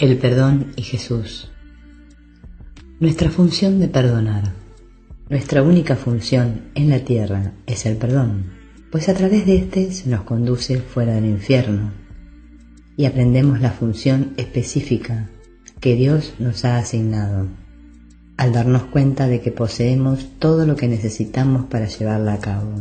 El perdón y Jesús. Nuestra función de perdonar. Nuestra única función en la tierra es el perdón, pues a través de este se nos conduce fuera del infierno y aprendemos la función específica que Dios nos ha asignado, al darnos cuenta de que poseemos todo lo que necesitamos para llevarla a cabo.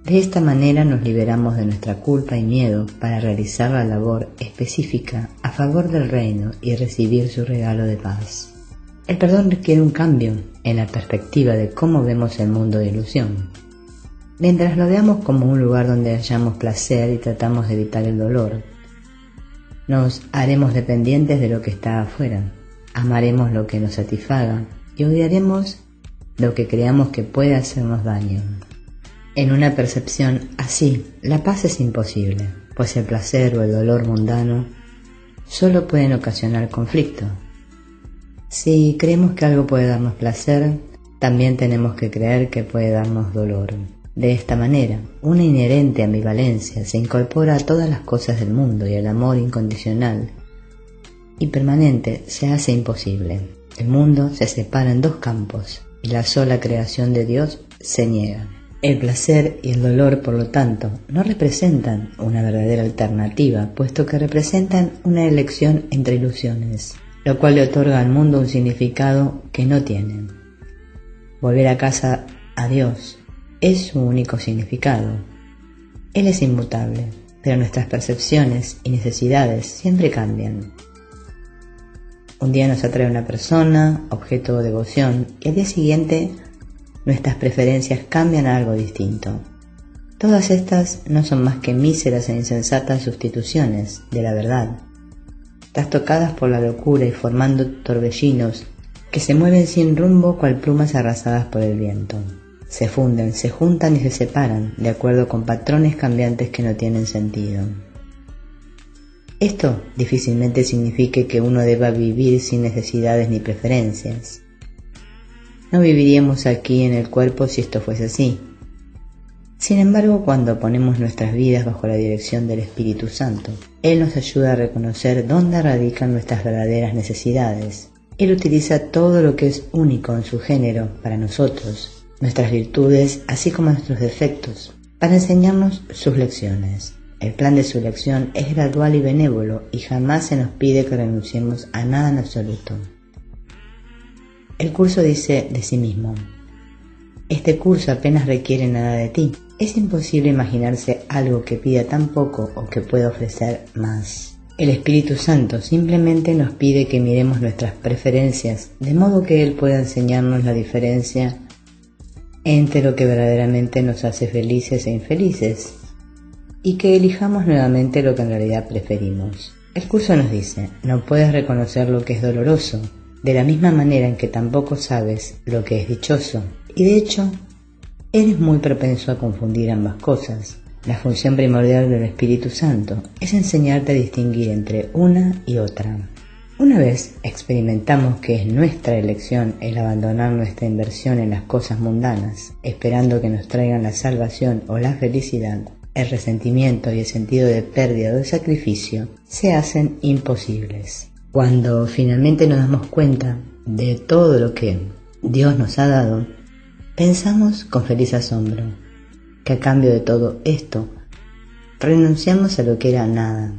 De esta manera nos liberamos de nuestra culpa y miedo para realizar la labor específica a favor del reino y recibir su regalo de paz. El perdón requiere un cambio en la perspectiva de cómo vemos el mundo de ilusión. Mientras lo veamos como un lugar donde hallamos placer y tratamos de evitar el dolor, nos haremos dependientes de lo que está afuera, amaremos lo que nos satisfaga y odiaremos lo que creamos que puede hacernos daño. En una percepción así, la paz es imposible, pues el placer o el dolor mundano solo pueden ocasionar conflicto. Si creemos que algo puede darnos placer, también tenemos que creer que puede darnos dolor. De esta manera, una inherente ambivalencia se incorpora a todas las cosas del mundo y el amor incondicional y permanente se hace imposible. El mundo se separa en dos campos y la sola creación de Dios se niega. El placer y el dolor, por lo tanto, no representan una verdadera alternativa, puesto que representan una elección entre ilusiones, lo cual le otorga al mundo un significado que no tiene. Volver a casa a Dios es su único significado. Él es inmutable, pero nuestras percepciones y necesidades siempre cambian. Un día nos atrae una persona, objeto de devoción, y al día siguiente nuestras preferencias cambian a algo distinto. Todas estas no son más que míseras e insensatas sustituciones de la verdad, trastocadas por la locura y formando torbellinos que se mueven sin rumbo cual plumas arrasadas por el viento. Se funden, se juntan y se separan, de acuerdo con patrones cambiantes que no tienen sentido. Esto difícilmente signifique que uno deba vivir sin necesidades ni preferencias. No viviríamos aquí en el cuerpo si esto fuese así. Sin embargo, cuando ponemos nuestras vidas bajo la dirección del Espíritu Santo, Él nos ayuda a reconocer dónde radican nuestras verdaderas necesidades. Él utiliza todo lo que es único en su género para nosotros, nuestras virtudes, así como nuestros defectos, para enseñarnos sus lecciones. El plan de su elección es gradual y benévolo y jamás se nos pide que renunciemos a nada en absoluto. El curso dice de sí mismo: este curso apenas requiere nada de ti. Es imposible imaginarse algo que pida tan poco o que pueda ofrecer más. El Espíritu Santo simplemente nos pide que miremos nuestras preferencias, de modo que Él pueda enseñarnos la diferencia entre lo que verdaderamente nos hace felices e infelices, y que elijamos nuevamente lo que en realidad preferimos. El curso nos dice: no puedes reconocer lo que es doloroso, de la misma manera en que tampoco sabes lo que es dichoso, y de hecho, eres muy propenso a confundir ambas cosas. La función primordial del Espíritu Santo es enseñarte a distinguir entre una y otra. Una vez experimentamos que es nuestra elección el abandonar nuestra inversión en las cosas mundanas, esperando que nos traigan la salvación o la felicidad, el resentimiento y el sentido de pérdida o de sacrificio se hacen imposibles. Cuando finalmente nos damos cuenta de todo lo que Dios nos ha dado, pensamos con feliz asombro que a cambio de todo esto renunciamos a lo que era nada.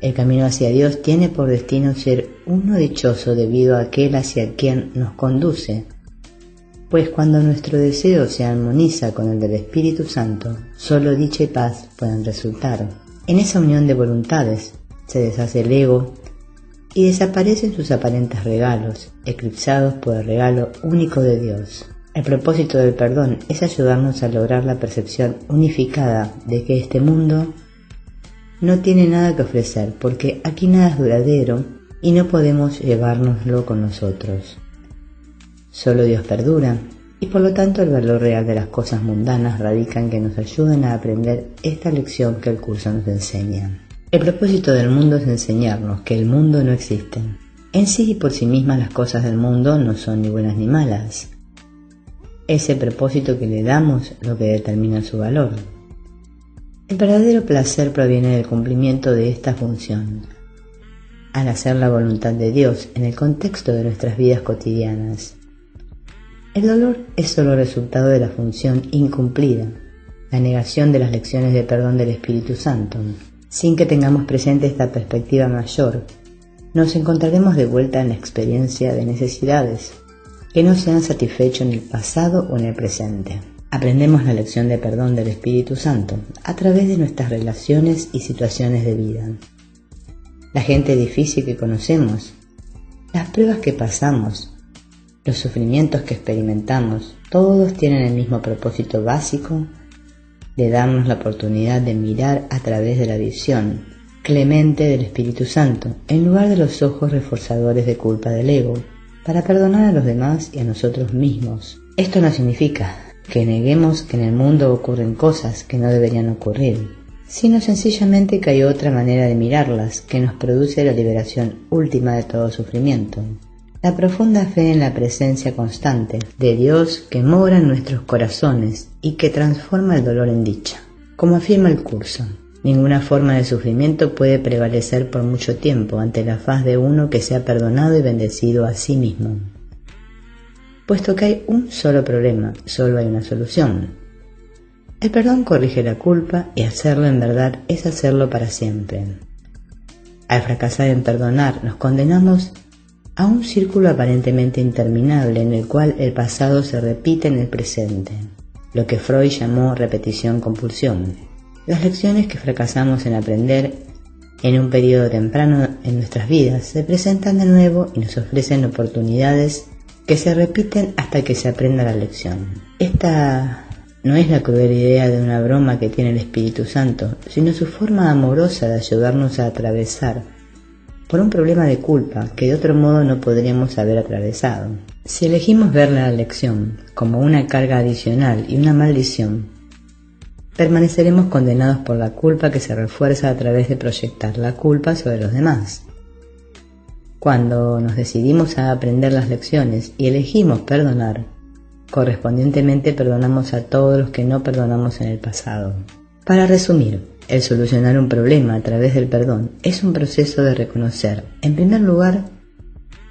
El camino hacia Dios tiene por destino ser uno dichoso debido a aquel hacia quien nos conduce, pues cuando nuestro deseo se armoniza con el del Espíritu Santo, solo dicha y paz pueden resultar. En esa unión de voluntades se deshace el ego y desaparecen sus aparentes regalos, eclipsados por el regalo único de Dios. El propósito del perdón es ayudarnos a lograr la percepción unificada de que este mundo no tiene nada que ofrecer, porque aquí nada es duradero y no podemos llevárnoslo con nosotros. Solo Dios perdura, y por lo tanto el valor real de las cosas mundanas radica en que nos ayuden a aprender esta lección que el curso nos enseña. El propósito del mundo es enseñarnos que el mundo no existe. En sí y por sí mismas las cosas del mundo no son ni buenas ni malas. Es el propósito que le damos lo que determina su valor. El verdadero placer proviene del cumplimiento de esta función, al hacer la voluntad de Dios en el contexto de nuestras vidas cotidianas. El dolor es solo resultado de la función incumplida, la negación de las lecciones de perdón del Espíritu Santo. Sin que tengamos presente esta perspectiva mayor, nos encontraremos de vuelta en la experiencia de necesidades que no se han satisfecho en el pasado o en el presente. Aprendemos la lección de perdón del Espíritu Santo a través de nuestras relaciones y situaciones de vida. La gente difícil que conocemos, las pruebas que pasamos, los sufrimientos que experimentamos, todos tienen el mismo propósito básico de darnos la oportunidad de mirar a través de la visión clemente del Espíritu Santo, en lugar de los ojos reforzadores de culpa del ego, para perdonar a los demás y a nosotros mismos. Esto no significa que neguemos que en el mundo ocurren cosas que no deberían ocurrir, sino sencillamente que hay otra manera de mirarlas que nos produce la liberación última de todo sufrimiento. La profunda fe en la presencia constante de Dios que mora en nuestros corazones y que transforma el dolor en dicha. Como afirma el curso, ninguna forma de sufrimiento puede prevalecer por mucho tiempo ante la faz de uno que se ha perdonado y bendecido a sí mismo. Puesto que hay un solo problema, solo hay una solución. El perdón corrige la culpa y hacerlo en verdad es hacerlo para siempre. Al fracasar en perdonar, nos condenamos a un círculo aparentemente interminable en el cual el pasado se repite en el presente, lo que Freud llamó repetición-compulsión. Las lecciones que fracasamos en aprender en un periodo temprano en nuestras vidas se presentan de nuevo y nos ofrecen oportunidades que se repiten hasta que se aprenda la lección. Esta no es la cruel idea de una broma que tiene el Espíritu Santo, sino su forma amorosa de ayudarnos a atravesar por un problema de culpa que de otro modo no podríamos haber atravesado. Si elegimos ver la lección como una carga adicional y una maldición, permaneceremos condenados por la culpa que se refuerza a través de proyectar la culpa sobre los demás. Cuando nos decidimos a aprender las lecciones y elegimos perdonar, correspondientemente perdonamos a todos los que no perdonamos en el pasado. Para resumir, el solucionar un problema a través del perdón es un proceso de reconocer, en primer lugar,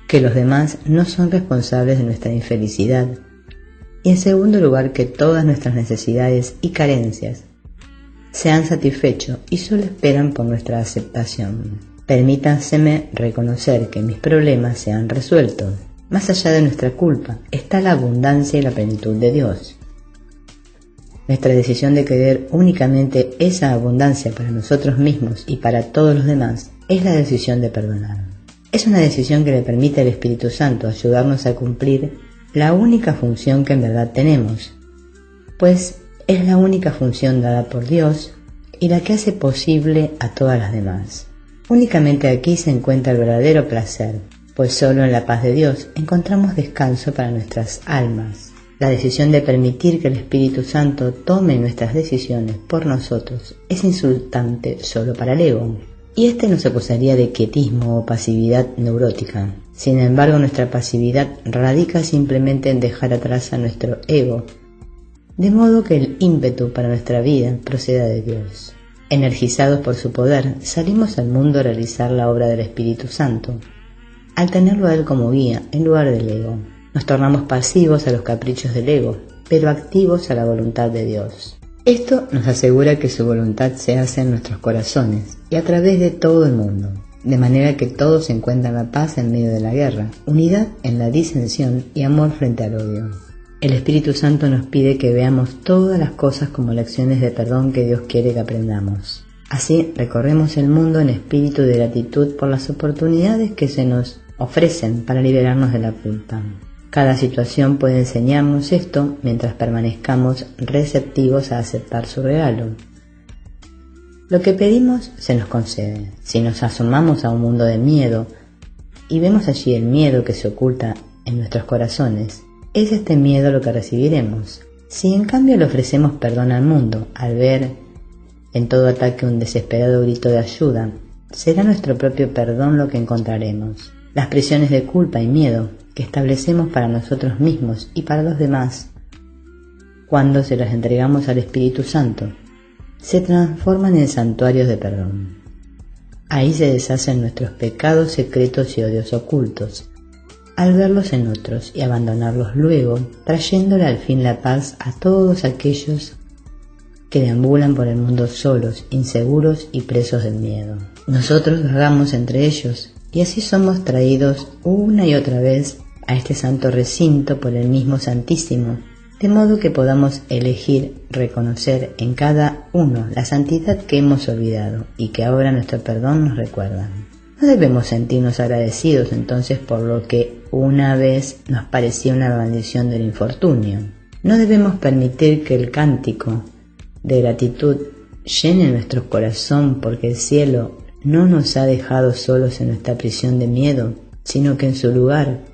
que los demás no son responsables de nuestra infelicidad y en segundo lugar que todas nuestras necesidades y carencias se han satisfecho y solo esperan por nuestra aceptación. Permítanseme reconocer que mis problemas se han resuelto. Más allá de nuestra culpa está la abundancia y la plenitud de Dios. Nuestra decisión de querer únicamente esa abundancia para nosotros mismos y para todos los demás es la decisión de perdonar. Es una decisión que le permite al Espíritu Santo ayudarnos a cumplir la única función que en verdad tenemos, pues es la única función dada por Dios y la que hace posible a todas las demás. Únicamente aquí se encuentra el verdadero placer, pues solo en la paz de Dios encontramos descanso para nuestras almas. La decisión de permitir que el Espíritu Santo tome nuestras decisiones por nosotros es insultante solo para el ego, y este nos acusaría de quietismo o pasividad neurótica. Sin embargo, nuestra pasividad radica simplemente en dejar atrás a nuestro ego, de modo que el ímpetu para nuestra vida proceda de Dios. Energizados por su poder, salimos al mundo a realizar la obra del Espíritu Santo, al tenerlo a Él como guía en lugar del ego. Nos tornamos pasivos a los caprichos del ego, pero activos a la voluntad de Dios. Esto nos asegura que su voluntad se hace en nuestros corazones y a través de todo el mundo, de manera que todos encuentran la paz en medio de la guerra, unidad en la disensión y amor frente al odio. El Espíritu Santo nos pide que veamos todas las cosas como lecciones de perdón que Dios quiere que aprendamos. Así recorremos el mundo en espíritu de gratitud por las oportunidades que se nos ofrecen para liberarnos de la culpa. Cada situación puede enseñarnos esto mientras permanezcamos receptivos a aceptar su regalo. Lo que pedimos se nos concede. Si nos asomamos a un mundo de miedo y vemos allí el miedo que se oculta en nuestros corazones, es este miedo lo que recibiremos. Si en cambio le ofrecemos perdón al mundo, al ver en todo ataque un desesperado grito de ayuda, será nuestro propio perdón lo que encontraremos. Las prisiones de culpa y miedo que establecemos para nosotros mismos y para los demás, cuando se las entregamos al Espíritu Santo, se transforman en santuarios de perdón. Ahí se deshacen nuestros pecados secretos y odios ocultos, al verlos en otros y abandonarlos luego, trayéndole al fin la paz a todos aquellos que deambulan por el mundo solos, inseguros y presos del miedo. Nosotros vagamos entre ellos, y así somos traídos una y otra vez a este santo recinto por el mismo Santísimo, de modo que podamos elegir reconocer en cada uno la santidad que hemos olvidado y que ahora nuestro perdón nos recuerda. No debemos sentirnos agradecidos entonces por lo que una vez nos parecía una maldición del infortunio. No debemos permitir que el cántico de gratitud llene nuestro corazón porque el cielo no nos ha dejado solos en nuestra prisión de miedo, sino que en su lugar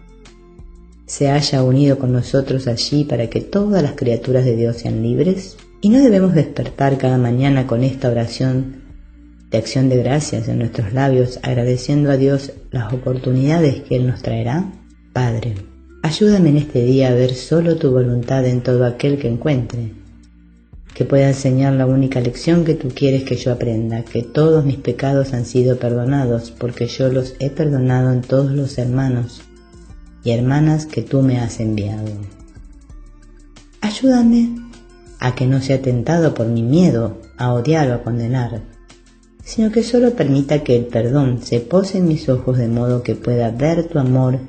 se haya unido con nosotros allí para que todas las criaturas de Dios sean libres. Y no debemos despertar cada mañana con esta oración de acción de gracias en nuestros labios, agradeciendo a Dios las oportunidades que Él nos traerá. Padre, ayúdame en este día a ver solo tu voluntad en todo aquel que encuentre, que pueda enseñar la única lección que tú quieres que yo aprenda, que todos mis pecados han sido perdonados, porque yo los he perdonado en todos los hermanos y hermanas que tú me has enviado. Ayúdame a que no sea tentado por mi miedo a odiar o a condenar, sino que solo permita que el perdón se pose en mis ojos de modo que pueda ver tu amor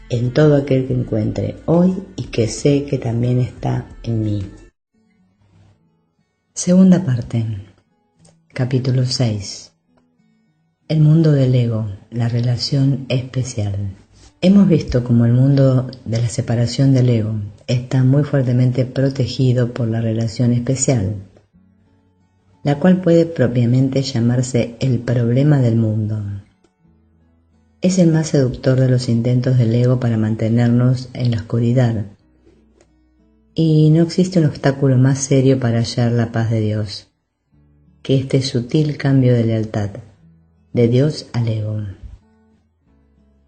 en todo aquel que encuentre hoy y que sé que también está en mí. Segunda parte. Capítulo 6. El mundo del ego, la relación especial. Hemos visto cómo el mundo de la separación del ego está muy fuertemente protegido por la relación especial, la cual puede propiamente llamarse el problema del mundo. Es el más seductor de los intentos del ego para mantenernos en la oscuridad, y no existe un obstáculo más serio para hallar la paz de Dios que este sutil cambio de lealtad de Dios al ego.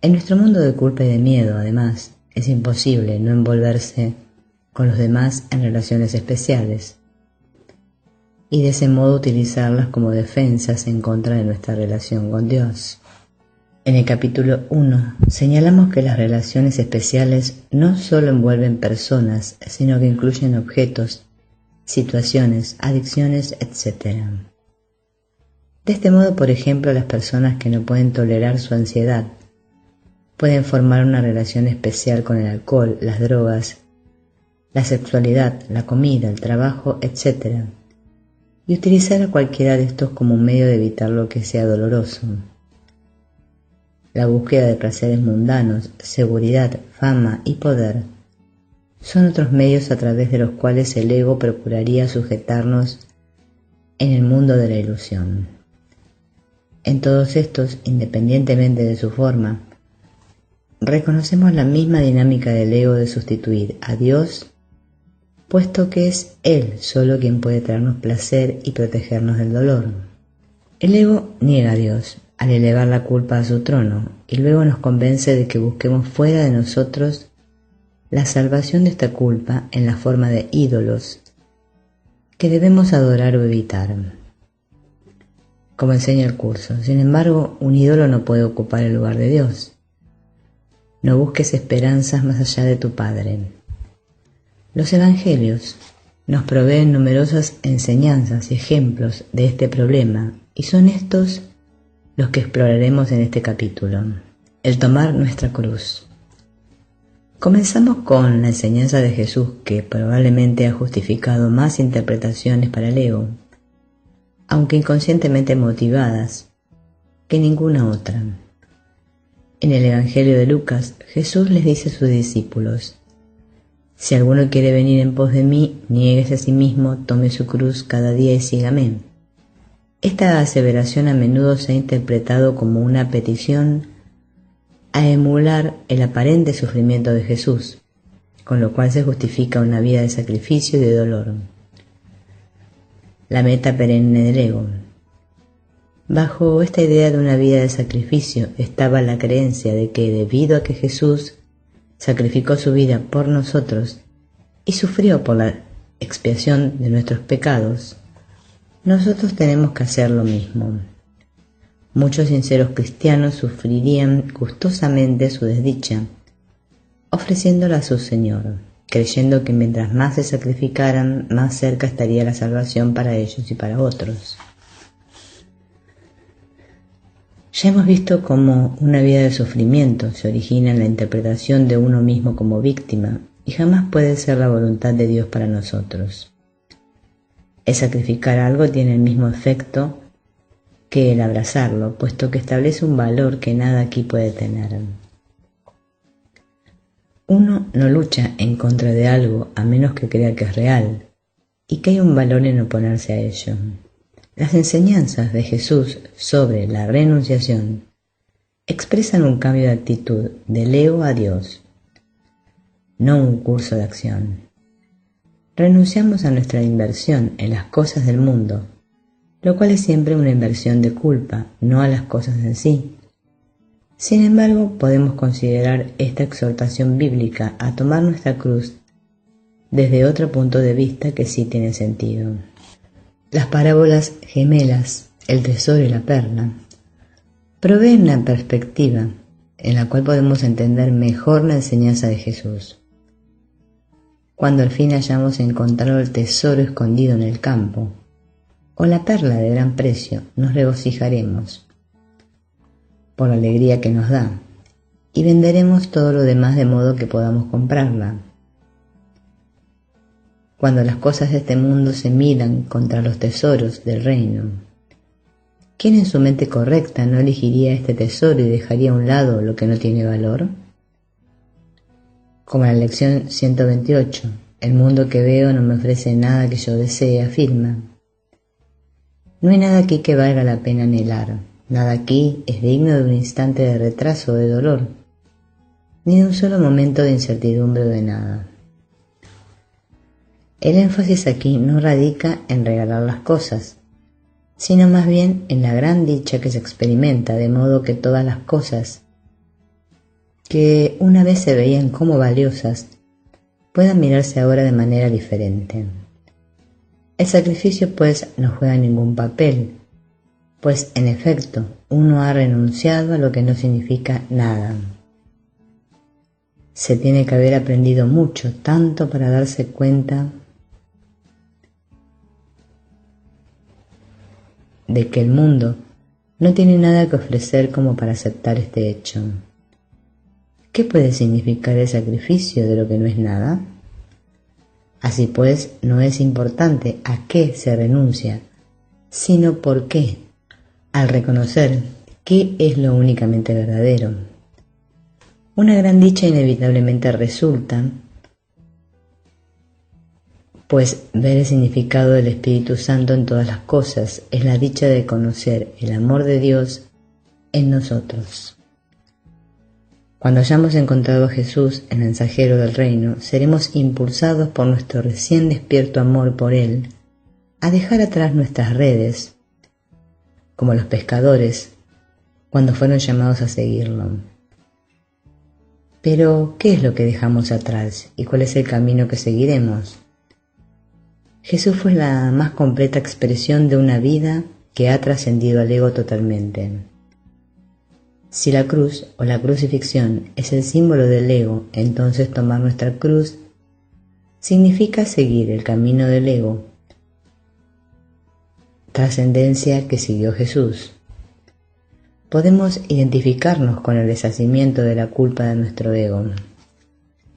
En nuestro mundo de culpa y de miedo, además, es imposible no envolverse con los demás en relaciones especiales y de ese modo utilizarlas como defensas en contra de nuestra relación con Dios. En el capítulo 1 señalamos que las relaciones especiales no solo envuelven personas, sino que incluyen objetos, situaciones, adicciones, etc. De este modo, por ejemplo, las personas que no pueden tolerar su ansiedad pueden formar una relación especial con el alcohol, las drogas, la sexualidad, la comida, el trabajo, etc. y utilizar a cualquiera de estos como un medio de evitar lo que sea doloroso. La búsqueda de placeres mundanos, seguridad, fama y poder son otros medios a través de los cuales el ego procuraría sujetarnos en el mundo de la ilusión. En todos estos, independientemente de su forma, reconocemos la misma dinámica del ego de sustituir a Dios, puesto que es Él solo quien puede traernos placer y protegernos del dolor. El ego niega a Dios al elevar la culpa a su trono y luego nos convence de que busquemos fuera de nosotros la salvación de esta culpa en la forma de ídolos que debemos adorar o evitar, como enseña el curso. Sin embargo, un ídolo no puede ocupar el lugar de Dios. No busques esperanzas más allá de tu Padre. Los evangelios nos proveen numerosas enseñanzas y ejemplos de este problema, y son estos los que exploraremos en este capítulo. El tomar nuestra cruz. Comenzamos con la enseñanza de Jesús, que probablemente ha justificado más interpretaciones para el ego, aunque inconscientemente motivadas, que ninguna otra. En el Evangelio de Lucas, Jesús les dice a sus discípulos: si alguno quiere venir en pos de mí, niéguese a sí mismo, tome su cruz cada día y sígame. Esta aseveración a menudo se ha interpretado como una petición a emular el aparente sufrimiento de Jesús, con lo cual se justifica una vida de sacrificio y de dolor. La meta perenne del ego. Bajo esta idea de una vida de sacrificio estaba la creencia de que, debido a que Jesús sacrificó su vida por nosotros y sufrió por la expiación de nuestros pecados, nosotros tenemos que hacer lo mismo. muchos sinceros cristianos sufrirían gustosamente su desdicha, ofreciéndola a su Señor, creyendo que mientras más se sacrificaran, más cerca estaría la salvación para ellos y para otros. Ya hemos visto cómo una vida de sufrimiento se origina en la interpretación de uno mismo como víctima y jamás puede ser la voluntad de Dios para nosotros. El sacrificar algo tiene el mismo efecto que el abrazarlo, puesto que establece un valor que nada aquí puede tener. Uno no lucha en contra de algo a menos que crea que es real y que hay un valor en oponerse a ello. Las enseñanzas de Jesús sobre la renunciación expresan un cambio de actitud del ego a Dios, no un curso de acción. Renunciamos a nuestra inversión en las cosas del mundo, lo cual es siempre una inversión de culpa, no a las cosas en sí. Sin embargo, podemos considerar esta exhortación bíblica a tomar nuestra cruz desde otro punto de vista que sí tiene sentido. Las parábolas gemelas, el tesoro y la perla, proveen una perspectiva en la cual podemos entender mejor la enseñanza de Jesús. Cuando al fin hayamos encontrado el tesoro escondido en el campo, o la perla de gran precio, nos regocijaremos por la alegría que nos da, y venderemos todo lo demás de modo que podamos comprarla. Cuando las cosas de este mundo se midan contra los tesoros del reino, ¿quién en su mente correcta no elegiría este tesoro y dejaría a un lado lo que no tiene valor? Como la lección 128, el mundo que veo no me ofrece nada que yo desee, afirma. No hay nada aquí que valga la pena anhelar, nada aquí es digno de un instante de retraso o de dolor, ni de un solo momento de incertidumbre o de nada. El énfasis aquí no radica en regalar las cosas, sino más bien en la gran dicha que se experimenta, de modo que todas las cosas que una vez se veían como valiosas puedan mirarse ahora de manera diferente. El sacrificio pues no juega ningún papel, pues en efecto uno ha renunciado a lo que no significa nada. Se tiene que haber aprendido mucho, tanto para darse cuenta de que el mundo no tiene nada que ofrecer como para aceptar este hecho. ¿Qué puede significar el sacrificio de lo que no es nada? Así pues, no es importante a qué se renuncia, sino por qué, al reconocer qué es lo únicamente verdadero. Una gran dicha inevitablemente resulta, pues ver el significado del Espíritu Santo en todas las cosas es la dicha de conocer el amor de Dios en nosotros. Cuando hayamos encontrado a Jesús, el mensajero del reino, seremos impulsados por nuestro recién despierto amor por Él a dejar atrás nuestras redes, como los pescadores cuando fueron llamados a seguirlo. Pero, ¿qué es lo que dejamos atrás y cuál es el camino que seguiremos? Jesús fue la más completa expresión de una vida que ha trascendido al ego totalmente. Si la cruz o la crucifixión es el símbolo del ego, entonces tomar nuestra cruz significa seguir el camino del ego, trascendencia que siguió Jesús. Podemos identificarnos con el deshacimiento de la culpa de nuestro ego,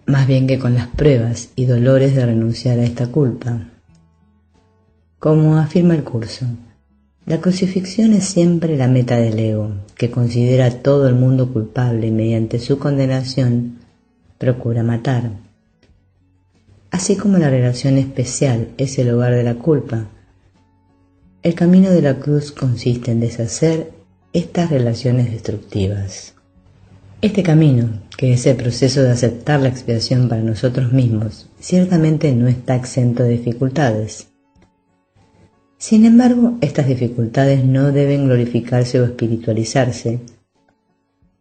más bien que con las pruebas y dolores de renunciar a esta culpa. Como afirma el curso, la crucifixión es siempre la meta del ego, que considera a todo el mundo culpable y mediante su condenación procura matar. Así como la relación especial es el hogar de la culpa, el camino de la cruz consiste en deshacer estas relaciones destructivas. Este camino, que es el proceso de aceptar la expiación para nosotros mismos, ciertamente no está exento de dificultades. Sin embargo, estas dificultades no deben glorificarse o espiritualizarse,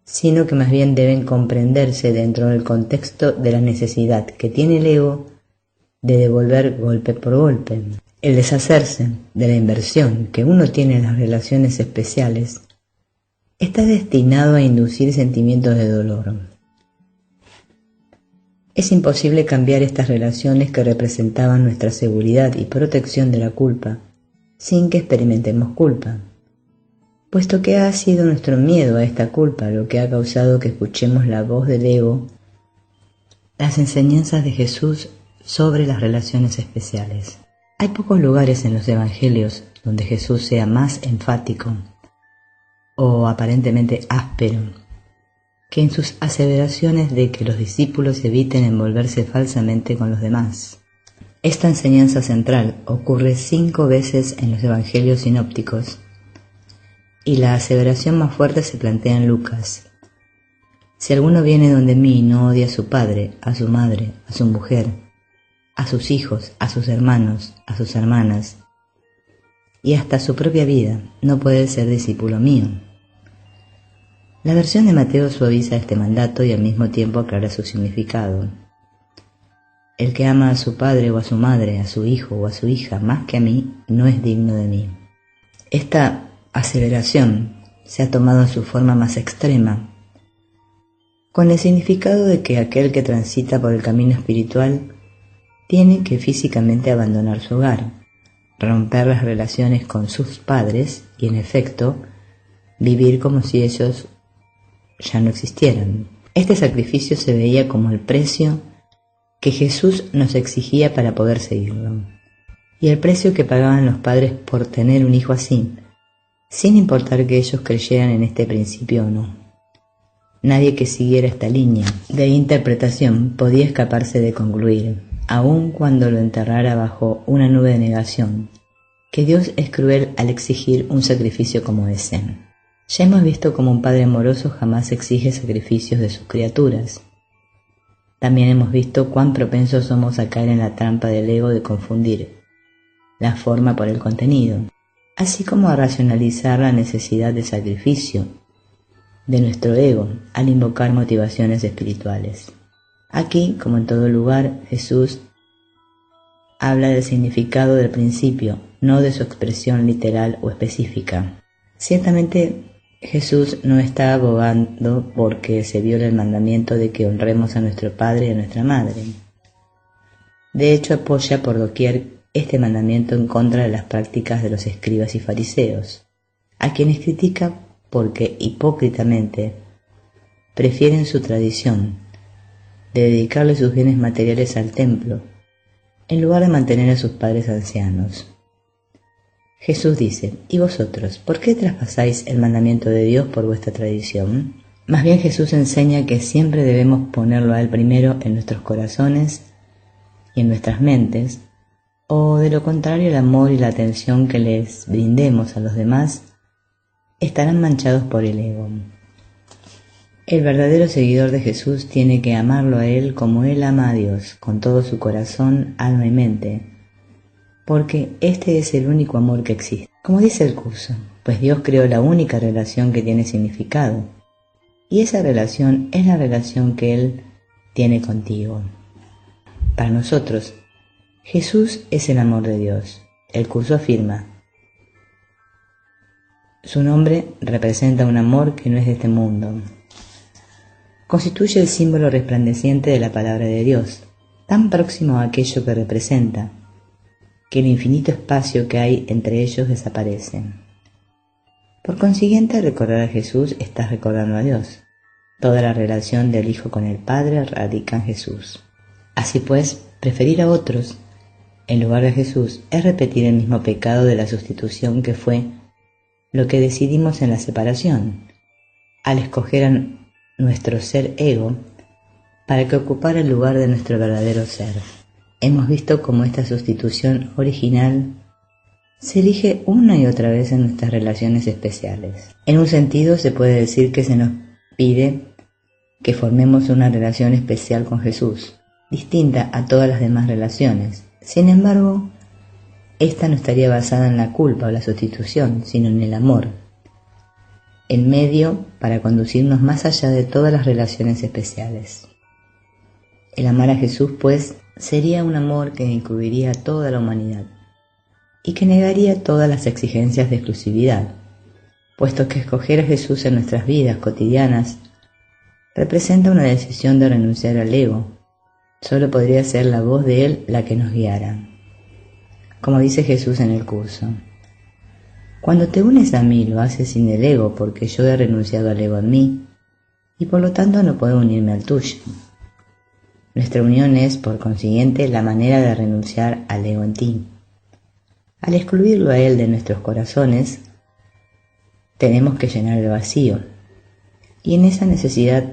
sino que más bien deben comprenderse dentro del contexto de la necesidad que tiene el ego de devolver golpe por golpe. El deshacerse de la inversión que uno tiene en las relaciones especiales está destinado a inducir sentimientos de dolor. Es imposible cambiar estas relaciones que representaban nuestra seguridad y protección de la culpa sin que experimentemos culpa, puesto que ha sido nuestro miedo a esta culpa lo que ha causado que escuchemos la voz del ego, las enseñanzas de Jesús sobre las relaciones especiales. Hay pocos lugares en los evangelios donde Jesús sea más enfático o aparentemente áspero que en sus aseveraciones de que los discípulos eviten envolverse falsamente con los demás. Esta enseñanza central ocurre 5 veces en los evangelios sinópticos y la aseveración más fuerte se plantea en Lucas. Si alguno viene donde mí y no odia a su padre, a su madre, a su mujer, a sus hijos, a sus hermanos, a sus hermanas y hasta su propia vida, no puede ser discípulo mío. La versión de Mateo suaviza este mandato y al mismo tiempo aclara su significado. El que ama a su padre o a su madre, a su hijo o a su hija más que a mí, no es digno de mí. Esta aseveración se ha tomado en su forma más extrema, con el significado de que aquel que transita por el camino espiritual tiene que físicamente abandonar su hogar, romper las relaciones con sus padres y, en efecto, vivir como si ellos ya no existieran. Este sacrificio se veía como el precio que Jesús nos exigía para poder seguirlo, y el precio que pagaban los padres por tener un hijo así, sin importar que ellos creyeran en este principio o no. Nadie que siguiera esta línea de interpretación podía escaparse de concluir, aun cuando lo enterrara bajo una nube de negación, que Dios es cruel al exigir un sacrificio como ese. Ya hemos visto cómo un padre amoroso jamás exige sacrificios de sus criaturas. También hemos visto cuán propensos somos a caer en la trampa del ego de confundir la forma por el contenido, así como a racionalizar la necesidad de sacrificio de nuestro ego al invocar motivaciones espirituales. Aquí, como en todo lugar, Jesús habla del significado del principio, no de su expresión literal o específica. Ciertamente, Jesús no está abogando porque se viola el mandamiento de que honremos a nuestro padre y a nuestra madre. De hecho, apoya por doquier este mandamiento en contra de las prácticas de los escribas y fariseos, a quienes critica porque hipócritamente prefieren su tradición de dedicarle sus bienes materiales al templo, en lugar de mantener a sus padres ancianos. Jesús dice: ¿y vosotros, por qué traspasáis el mandamiento de Dios por vuestra tradición? Más bien Jesús enseña que siempre debemos ponerlo a Él primero en nuestros corazones y en nuestras mentes, o de lo contrario el amor y la atención que les brindemos a los demás estarán manchados por el ego. El verdadero seguidor de Jesús tiene que amarlo a Él como Él ama a Dios, con todo su corazón, alma y mente, porque este es el único amor que existe. Como dice el curso, pues Dios creó la única relación que tiene significado, y esa relación es la relación que Él tiene contigo. Para nosotros, Jesús es el amor de Dios. El curso afirma: su nombre representa un amor que no es de este mundo. Constituye el símbolo resplandeciente de la palabra de Dios, tan próximo a aquello que representa, que el infinito espacio que hay entre ellos desaparece. Por consiguiente, al recordar a Jesús, estás recordando a Dios. Toda la relación del Hijo con el Padre radica en Jesús. Así pues, preferir a otros en lugar de Jesús es repetir el mismo pecado de la sustitución que fue lo que decidimos en la separación, al escoger a nuestro ser ego para que ocupara el lugar de nuestro verdadero ser. Hemos visto cómo esta sustitución original se elige una y otra vez en nuestras relaciones especiales. En un sentido, se puede decir que se nos pide que formemos una relación especial con Jesús, distinta a todas las demás relaciones. Sin embargo, esta no estaría basada en la culpa o la sustitución, sino en el amor, el medio para conducirnos más allá de todas las relaciones especiales. El amar a Jesús, pues, sería un amor que incluiría a toda la humanidad y que negaría todas las exigencias de exclusividad, puesto que escoger a Jesús en nuestras vidas cotidianas representa una decisión de renunciar al ego. Solo podría ser la voz de Él la que nos guiara. Como dice Jesús en el curso, cuando te unes a mí lo haces sin el ego, porque yo he renunciado al ego en mí y por lo tanto no puedo unirme al tuyo. Nuestra unión es, por consiguiente, la manera de renunciar al ego en ti. Al excluirlo a Él de nuestros corazones, tenemos que llenar el vacío, y en esa necesidad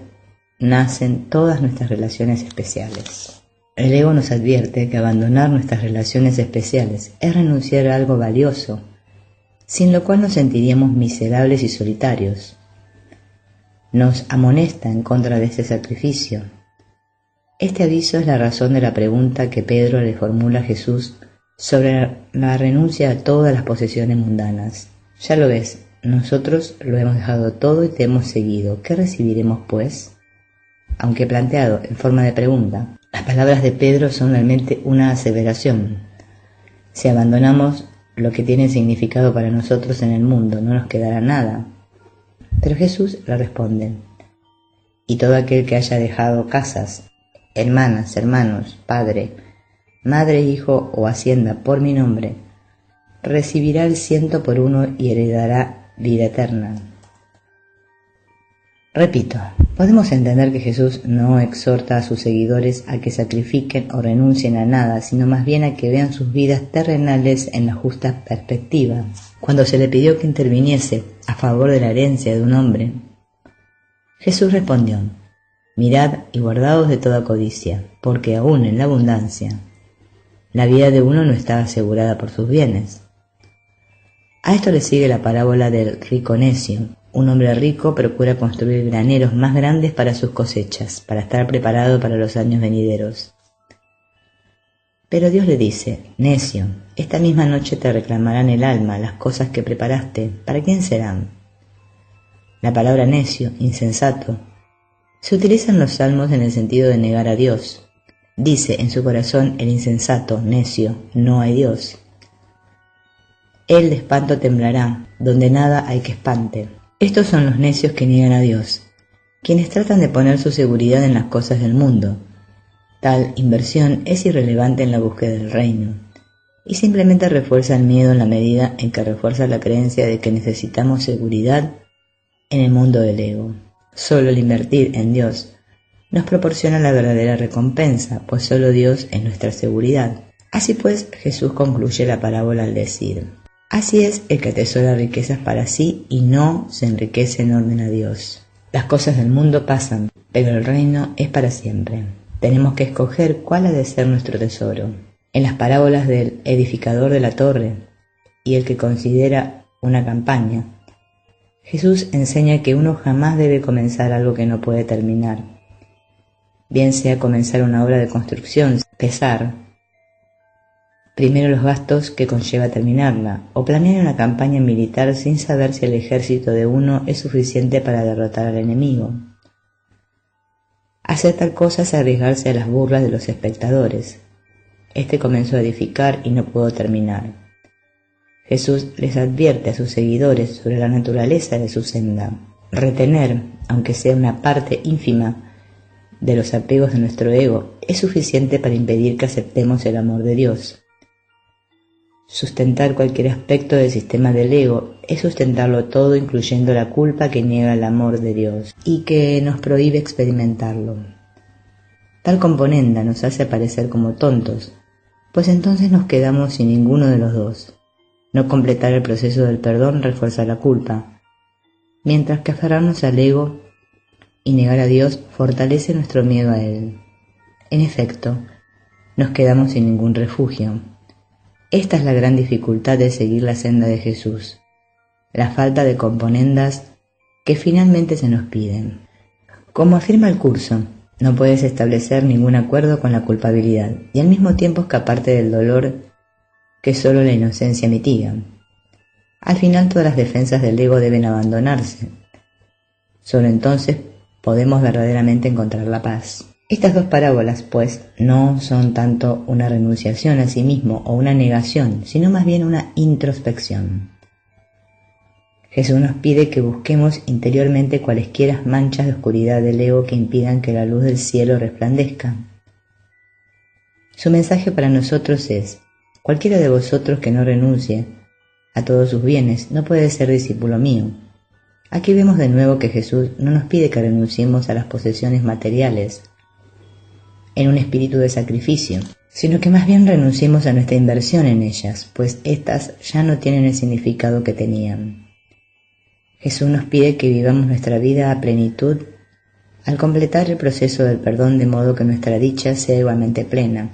nacen todas nuestras relaciones especiales. El ego nos advierte que abandonar nuestras relaciones especiales es renunciar a algo valioso, sin lo cual nos sentiríamos miserables y solitarios. Nos amonesta en contra de este sacrificio. Este aviso es la razón de la pregunta que Pedro le formula a Jesús sobre la renuncia a todas las posesiones mundanas. Ya lo ves, nosotros lo hemos dejado todo y te hemos seguido. ¿Qué recibiremos, pues? Aunque planteado en forma de pregunta, las palabras de Pedro son realmente una aseveración. Si abandonamos lo que tiene significado para nosotros en el mundo, no nos quedará nada. Pero Jesús le responde, y todo aquel que haya dejado casas, hermanas, hermanos, padre, madre, hijo o hacienda por mi nombre, recibirá el 100 por 1 y heredará vida eterna. Repito, podemos entender que Jesús no exhorta a sus seguidores a que sacrifiquen o renuncien a nada, sino más bien a que vean sus vidas terrenales en la justa perspectiva. Cuando se le pidió que interviniese a favor de la herencia de un hombre, Jesús respondió, mirad y guardaos de toda codicia, porque aún en la abundancia, la vida de uno no está asegurada por sus bienes. A esto le sigue la parábola del rico necio. Un hombre rico procura construir graneros más grandes para sus cosechas, para estar preparado para los años venideros. Pero Dios le dice, necio, esta misma noche te reclamarán el alma, las cosas que preparaste, ¿para quién serán? La palabra necio, insensato, se utiliza en los salmos en el sentido de negar a Dios. Dice en su corazón el insensato, necio, no hay Dios. Él de espanto temblará, donde nada hay que espante. Estos son los necios que niegan a Dios, quienes tratan de poner su seguridad en las cosas del mundo. Tal inversión es irrelevante en la búsqueda del reino, y simplemente refuerza el miedo en la medida en que refuerza la creencia de que necesitamos seguridad en el mundo del ego. Solo el invertir en Dios nos proporciona la verdadera recompensa, pues solo Dios es nuestra seguridad. Así pues, Jesús concluye la parábola al decir, así es el que atesora riquezas para sí y no se enriquece en orden a Dios. Las cosas del mundo pasan, pero el reino es para siempre. Tenemos que escoger cuál ha de ser nuestro tesoro. En las parábolas del edificador de la torre y el que considera una campaña, Jesús enseña que uno jamás debe comenzar algo que no puede terminar. Bien sea comenzar una obra de construcción, pesar primero los gastos que conlleva terminarla, o planear una campaña militar sin saber si el ejército de uno es suficiente para derrotar al enemigo. Hacer tal cosa es arriesgarse a las burlas de los espectadores. Este comenzó a edificar y no pudo terminar. Jesús les advierte a sus seguidores sobre la naturaleza de su senda. Retener, aunque sea una parte ínfima de los apegos de nuestro ego, es suficiente para impedir que aceptemos el amor de Dios. Sustentar cualquier aspecto del sistema del ego es sustentarlo todo, incluyendo la culpa que niega el amor de Dios y que nos prohíbe experimentarlo. Tal componenda nos hace aparecer como tontos, pues entonces nos quedamos sin ninguno de los dos. No completar el proceso del perdón refuerza la culpa, mientras que aferrarnos al ego y negar a Dios fortalece nuestro miedo a Él. En efecto, nos quedamos sin ningún refugio. Esta es la gran dificultad de seguir la senda de Jesús, la falta de componendas que finalmente se nos piden. Como afirma el curso, no puedes establecer ningún acuerdo con la culpabilidad y al mismo tiempo escaparte del dolor que solo la inocencia mitiga. Al final todas las defensas del ego deben abandonarse. Solo entonces podemos verdaderamente encontrar la paz. Estas dos parábolas, pues, no son tanto una renunciación a sí mismo o una negación, sino más bien una introspección. Jesús nos pide que busquemos interiormente cualesquiera manchas de oscuridad del ego que impidan que la luz del cielo resplandezca. Su mensaje para nosotros es: cualquiera de vosotros que no renuncie a todos sus bienes no puede ser discípulo mío. Aquí vemos de nuevo que Jesús no nos pide que renunciemos a las posesiones materiales en un espíritu de sacrificio, sino que más bien renunciemos a nuestra inversión en ellas, pues éstas ya no tienen el significado que tenían. Jesús nos pide que vivamos nuestra vida a plenitud al completar el proceso del perdón de modo que nuestra dicha sea igualmente plena.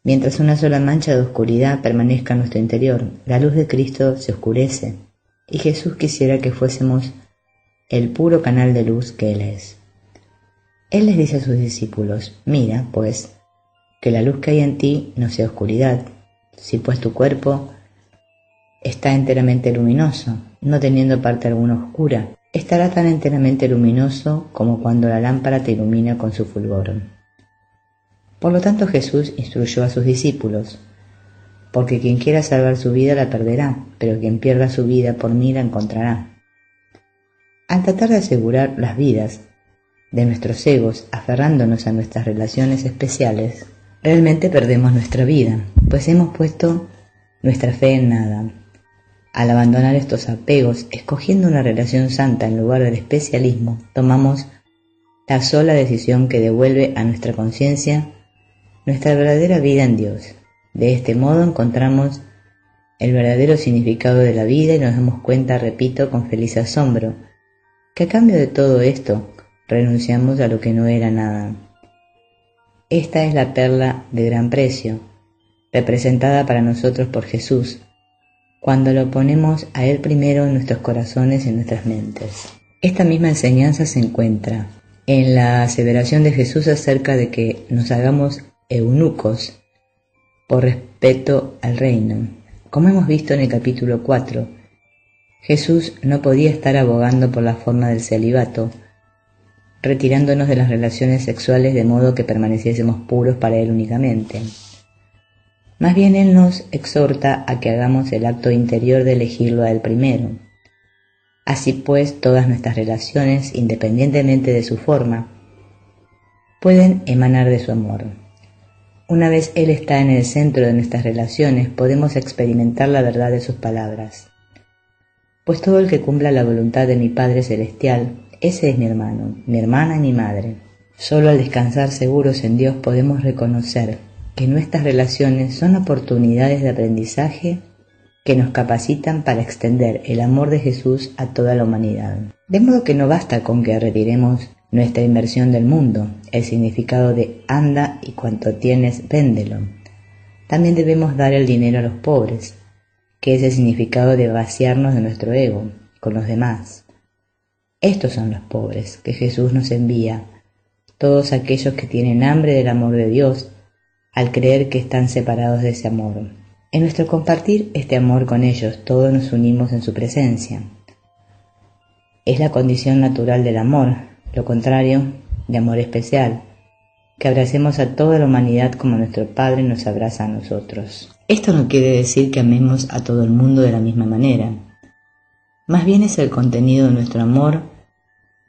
Mientras una sola mancha de oscuridad permanezca en nuestro interior, la luz de Cristo se oscurece, y Jesús quisiera que fuésemos el puro canal de luz que Él es. Él les dice a sus discípulos: mira, pues, que la luz que hay en ti no sea oscuridad. Si pues tu cuerpo está enteramente luminoso, no teniendo parte alguna oscura, estará tan enteramente luminoso como cuando la lámpara te ilumina con su fulgor. Por lo tanto, Jesús instruyó a sus discípulos: porque quien quiera salvar su vida la perderá, pero quien pierda su vida por mí la encontrará. Al tratar de asegurar las vidas de nuestros egos, aferrándonos a nuestras relaciones especiales, realmente perdemos nuestra vida, pues hemos puesto nuestra fe en nada. Al abandonar estos apegos, escogiendo una relación santa en lugar del especialismo, tomamos la sola decisión que devuelve a nuestra conciencia nuestra verdadera vida en Dios. De este modo encontramos el verdadero significado de la vida y nos damos cuenta, repito, con feliz asombro, que a cambio de todo esto renunciamos a lo que no era nada. Esta es la perla de gran precio, representada para nosotros por Jesús, cuando lo ponemos a Él primero en nuestros corazones y en nuestras mentes. Esta misma enseñanza se encuentra en la aseveración de Jesús acerca de que nos hagamos eunucos por respeto al reino. Como hemos visto en el capítulo 4, Jesús no podía estar abogando por la forma del celibato, retirándonos de las relaciones sexuales de modo que permaneciésemos puros para Él únicamente. Más bien Él nos exhorta a que hagamos el acto interior de elegirlo a Él primero. Así pues, todas nuestras relaciones, independientemente de su forma, pueden emanar de su amor. Una vez Él está en el centro de nuestras relaciones, podemos experimentar la verdad de sus palabras. Pues todo el que cumpla la voluntad de mi Padre Celestial, ese es mi hermano, mi hermana y mi madre. Solo al descansar seguros en Dios podemos reconocer que nuestras relaciones son oportunidades de aprendizaje que nos capacitan para extender el amor de Jesús a toda la humanidad. De modo que no basta con que retiremos nuestra inversión del mundo, el significado de anda y cuanto tienes, véndelo. También debemos dar el dinero a los pobres, que es el significado de vaciarnos de nuestro ego con los demás. Estos son los pobres que Jesús nos envía, todos aquellos que tienen hambre del amor de Dios, al creer que están separados de ese amor. En nuestro compartir este amor con ellos, todos nos unimos en su presencia. Es la condición natural del amor, lo contrario de amor especial, que abracemos a toda la humanidad como nuestro Padre nos abraza a nosotros. Esto no quiere decir que amemos a todo el mundo de la misma manera. Más bien es el contenido de nuestro amor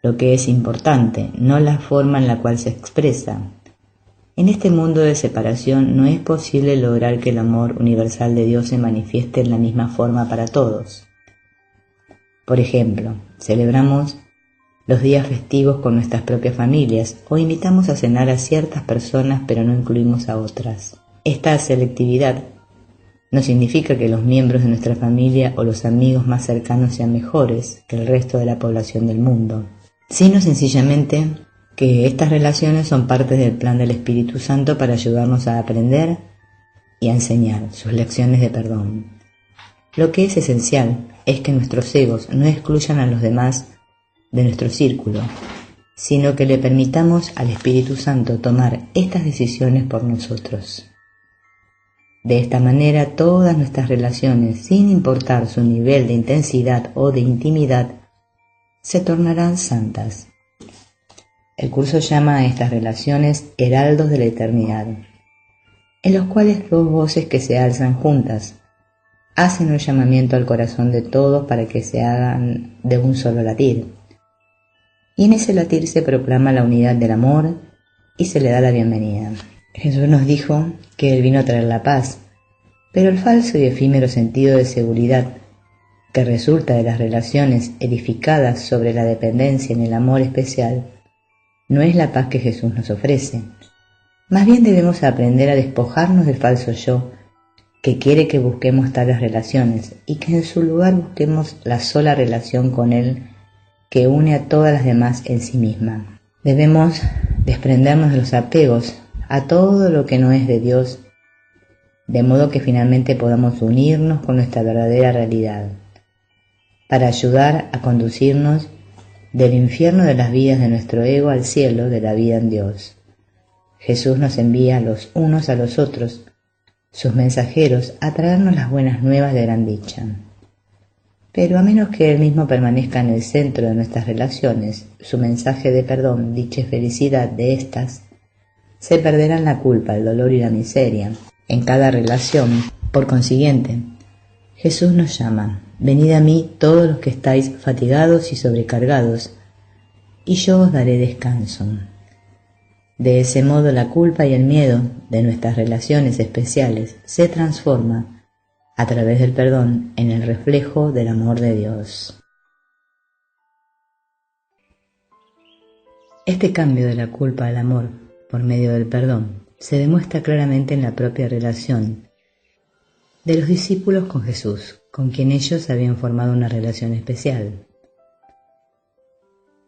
lo que es importante, no la forma en la cual se expresa. En este mundo de separación no es posible lograr que el amor universal de Dios se manifieste en la misma forma para todos. Por ejemplo, celebramos los días festivos con nuestras propias familias o invitamos a cenar a ciertas personas pero no incluimos a otras. Esta selectividad no significa que los miembros de nuestra familia o los amigos más cercanos sean mejores que el resto de la población del mundo, sino sencillamente que estas relaciones son parte del plan del Espíritu Santo para ayudarnos a aprender y a enseñar sus lecciones de perdón. Lo que es esencial es que nuestros egos no excluyan a los demás de nuestro círculo, sino que le permitamos al Espíritu Santo tomar estas decisiones por nosotros. De esta manera, todas nuestras relaciones, sin importar su nivel de intensidad o de intimidad, se tornarán santas. El curso llama a estas relaciones heraldos de la eternidad, en los cuales dos voces que se alzan juntas hacen un llamamiento al corazón de todos para que se hagan de un solo latir. Y en ese latir se proclama la unidad del amor y se le da la bienvenida. Jesús nos dijo que Él vino a traer la paz, pero el falso y efímero sentido de seguridad que resulta de las relaciones edificadas sobre la dependencia en el amor especial no es la paz que Jesús nos ofrece. Más bien debemos aprender a despojarnos del falso yo que quiere que busquemos tales relaciones y que en su lugar busquemos la sola relación con Él que une a todas las demás en sí misma. Debemos desprendernos de los apegos a todo lo que no es de Dios, de modo que finalmente podamos unirnos con nuestra verdadera realidad, para ayudar a conducirnos del infierno de las vidas de nuestro ego al cielo de la vida en Dios. Jesús nos envía los unos a los otros, sus mensajeros, a traernos las buenas nuevas de gran dicha. Pero a menos que Él mismo permanezca en el centro de nuestras relaciones, su mensaje de perdón, dicha y felicidad de éstas, se perderán la culpa, el dolor y la miseria en cada relación. Por consiguiente, Jesús nos llama: venid a mí todos los que estáis fatigados y sobrecargados, y yo os daré descanso. De ese modo la culpa y el miedo de nuestras relaciones especiales se transforma a través del perdón en el reflejo del amor de Dios. Este cambio de la culpa al amor por medio del perdón se demuestra claramente en la propia relación de los discípulos con Jesús, con quien ellos habían formado una relación especial.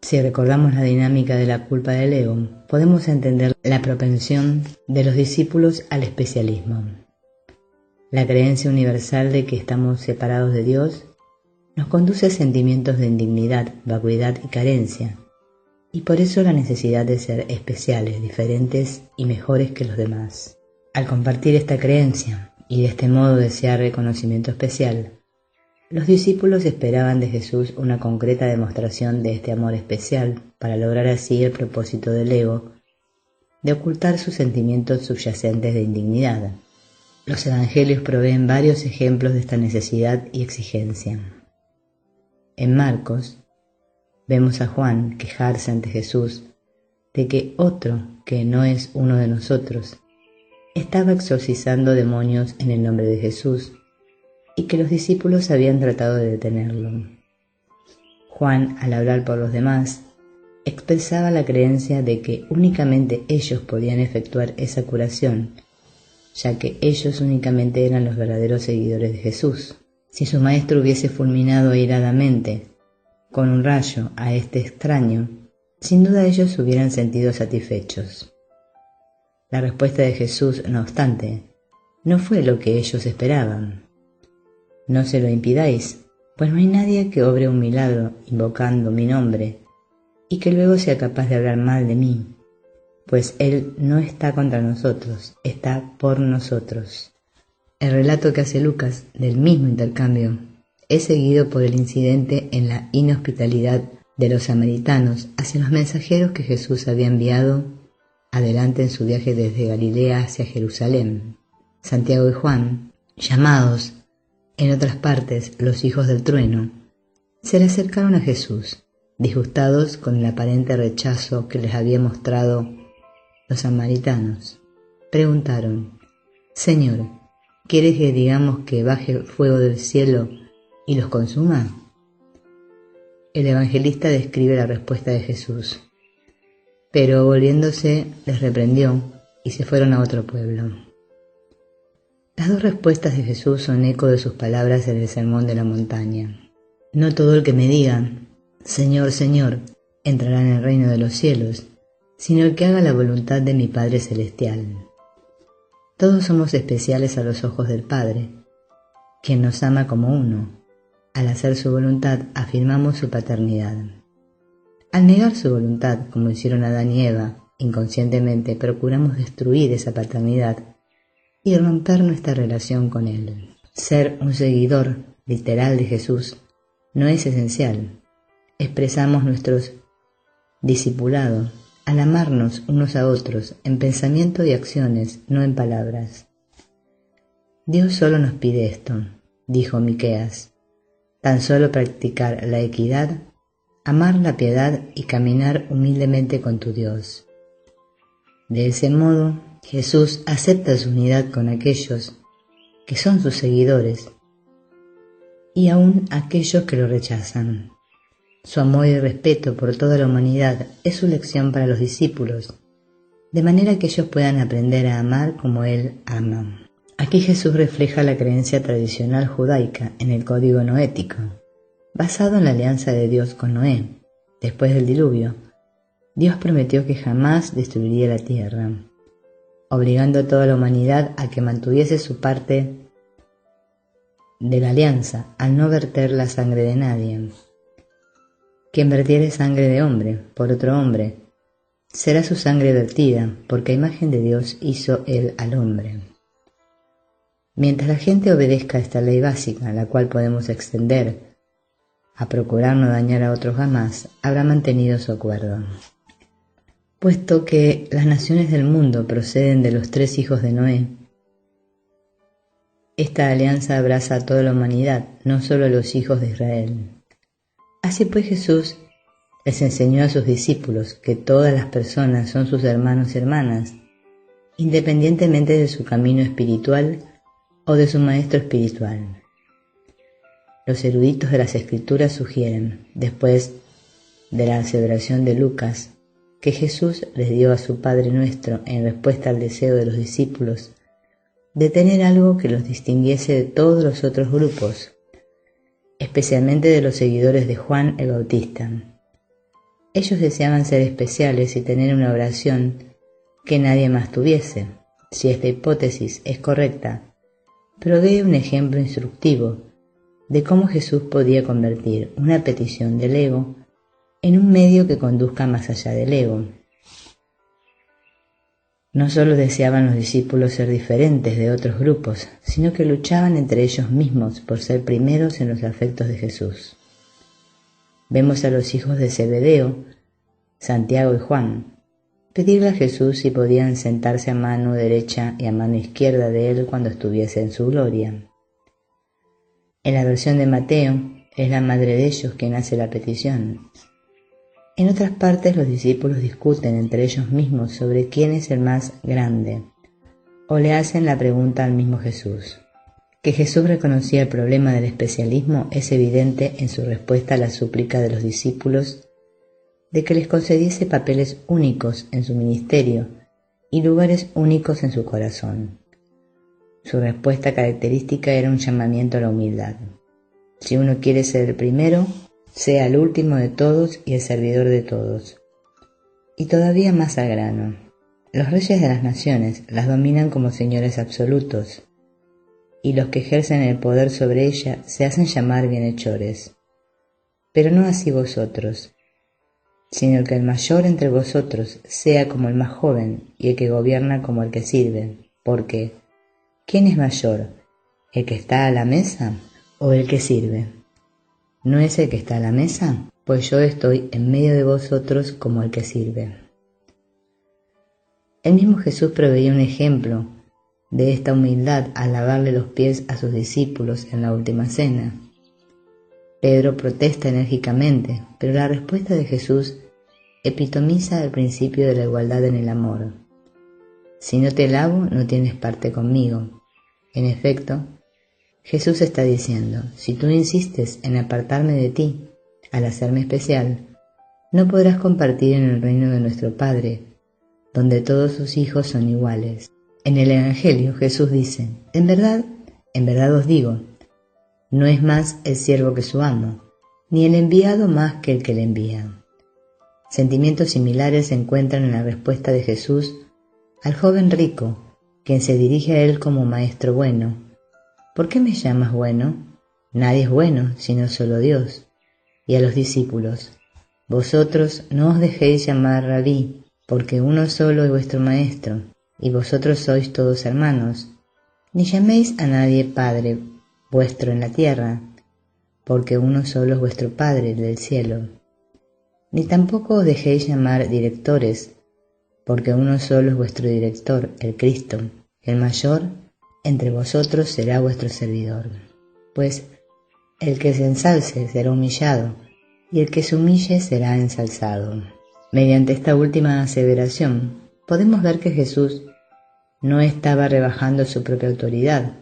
Si recordamos la dinámica de la culpa del ego, podemos entender la propensión de los discípulos al especialismo. La creencia universal de que estamos separados de Dios nos conduce a sentimientos de indignidad, vacuidad y carencia, y por eso la necesidad de ser especiales, diferentes y mejores que los demás. Al compartir esta creencia y de este modo desear reconocimiento especial, los discípulos esperaban de Jesús una concreta demostración de este amor especial para lograr así el propósito del ego de ocultar sus sentimientos subyacentes de indignidad. Los evangelios proveen varios ejemplos de esta necesidad y exigencia. En Marcos, vemos a Juan quejarse ante Jesús de que otro, que no es uno de nosotros, estaba exorcizando demonios en el nombre de Jesús y que los discípulos habían tratado de detenerlo. Juan, al hablar por los demás, expresaba la creencia de que únicamente ellos podían efectuar esa curación, ya que ellos únicamente eran los verdaderos seguidores de Jesús. Si su maestro hubiese fulminado airadamente con un rayo a este extraño, sin duda ellos se hubieran sentido satisfechos. La respuesta de Jesús, no obstante, no fue lo que ellos esperaban. No se lo impidáis, pues no hay nadie que obre un milagro invocando mi nombre y que luego sea capaz de hablar mal de mí, pues Él no está contra nosotros, está por nosotros. El relato que hace Lucas del mismo intercambio es seguido por el incidente en la inhospitalidad de los samaritanos hacia los mensajeros que Jesús había enviado adelante en su viaje desde Galilea hacia Jerusalén. Santiago y Juan, llamados en otras partes los hijos del trueno, se le acercaron a Jesús, disgustados con el aparente rechazo que les había mostrado los samaritanos. Preguntaron: Señor, ¿quieres que digamos que baje el fuego del cielo y los consuma? El evangelista describe la respuesta de Jesús, pero volviéndose les reprendió y se fueron a otro pueblo. Las dos respuestas de Jesús son eco de sus palabras en el Sermón de la Montaña. No todo el que me diga, Señor, Señor, entrará en el reino de los cielos, sino el que haga la voluntad de mi Padre Celestial. Todos somos especiales a los ojos del Padre, quien nos ama como uno. Al hacer su voluntad afirmamos su paternidad. Al negar su voluntad, como hicieron Adán y Eva, inconscientemente procuramos destruir esa paternidad y romper nuestra relación con Él. Ser un seguidor literal de Jesús no es esencial. Expresamos nuestro discipulado al amarnos unos a otros en pensamiento y acciones, no en palabras. Dios solo nos pide esto: dijo Miqueas. Tan solo practicar la equidad, amar la piedad y caminar humildemente con tu Dios. De ese modo, Jesús acepta su unidad con aquellos que son sus seguidores y aún aquellos que lo rechazan. Su amor y respeto por toda la humanidad es su lección para los discípulos, de manera que ellos puedan aprender a amar como Él ama. Aquí Jesús refleja la creencia tradicional judaica en el código noético, basado en la alianza de Dios con Noé. Después del diluvio, Dios prometió que jamás destruiría la tierra, obligando a toda la humanidad a que mantuviese su parte de la alianza al no verter la sangre de nadie. Quien vertiere sangre de hombre por otro hombre, será su sangre vertida, porque a imagen de Dios hizo Él al hombre. Mientras la gente obedezca esta ley básica, la cual podemos extender a procurar no dañar a otros jamás, habrá mantenido su acuerdo. Puesto que las naciones del mundo proceden de los 3 hijos de Noé, esta alianza abraza a toda la humanidad, no solo a los hijos de Israel. Así pues Jesús les enseñó a sus discípulos que todas las personas son sus hermanos y hermanas, independientemente de su camino espiritual o de su maestro espiritual. Los eruditos de las Escrituras sugieren, después de la aseveración de Lucas, que Jesús les dio a su Padre Nuestro en respuesta al deseo de los discípulos de tener algo que los distinguiese de todos los otros grupos, especialmente de los seguidores de Juan el Bautista. Ellos deseaban ser especiales y tener una oración que nadie más tuviese. Si esta hipótesis es correcta, provee un ejemplo instructivo de cómo Jesús podía convertir una petición del ego en un medio que conduzca más allá del ego. No solo deseaban los discípulos ser diferentes de otros grupos, sino que luchaban entre ellos mismos por ser primeros en los afectos de Jesús. Vemos a los hijos de Zebedeo, Santiago y Juan, pedirle a Jesús si podían sentarse a mano derecha y a mano izquierda de él cuando estuviese en su gloria. En la versión de Mateo, es la madre de ellos quien hace la petición. En otras partes los discípulos discuten entre ellos mismos sobre quién es el más grande, o le hacen la pregunta al mismo Jesús. Que Jesús reconocía el problema del especialismo es evidente en su respuesta a la súplica de los discípulos de que les concediese papeles únicos en su ministerio y lugares únicos en su corazón. Su respuesta característica era un llamamiento a la humildad. Si uno quiere ser el primero, sea el último de todos y el servidor de todos. Y todavía más al grano, los reyes de las naciones las dominan como señores absolutos, y los que ejercen el poder sobre ella se hacen llamar bienhechores. Pero no así vosotros, sino que el mayor entre vosotros sea como el más joven y el que gobierna como el que sirve, porque ¿quién es mayor, el que está a la mesa o el que sirve? ¿No es el que está a la mesa? Pues yo estoy en medio de vosotros como el que sirve. El mismo Jesús proveía un ejemplo de esta humildad al lavarle los pies a sus discípulos en la última cena. Pedro protesta enérgicamente, pero la respuesta de Jesús epitomiza el principio de la igualdad en el amor. Si no te lavo, no tienes parte conmigo. En efecto, Jesús está diciendo, si tú insistes en apartarme de ti, al hacerme especial, no podrás compartir en el reino de nuestro Padre, donde todos sus hijos son iguales. En el Evangelio Jesús dice, en verdad os digo, no es más el siervo que su amo, ni el enviado más que el que le envía. Sentimientos similares se encuentran en la respuesta de Jesús al joven rico, quien se dirige a él como maestro bueno. ¿Por qué me llamas bueno? Nadie es bueno, sino solo Dios. Y a los discípulos, vosotros no os dejéis llamar rabí, porque uno solo es vuestro maestro, y vosotros sois todos hermanos. Ni llaméis a nadie Padre vuestro en la tierra, porque uno solo es vuestro Padre del cielo. Ni tampoco os dejéis llamar directores, porque uno solo es vuestro director, el Cristo, el mayor entre vosotros será vuestro servidor. pues el que se ensalce será humillado, y el que se humille será ensalzado. Mediante esta última aseveración, podemos ver que Jesús no estaba rebajando su propia autoridad.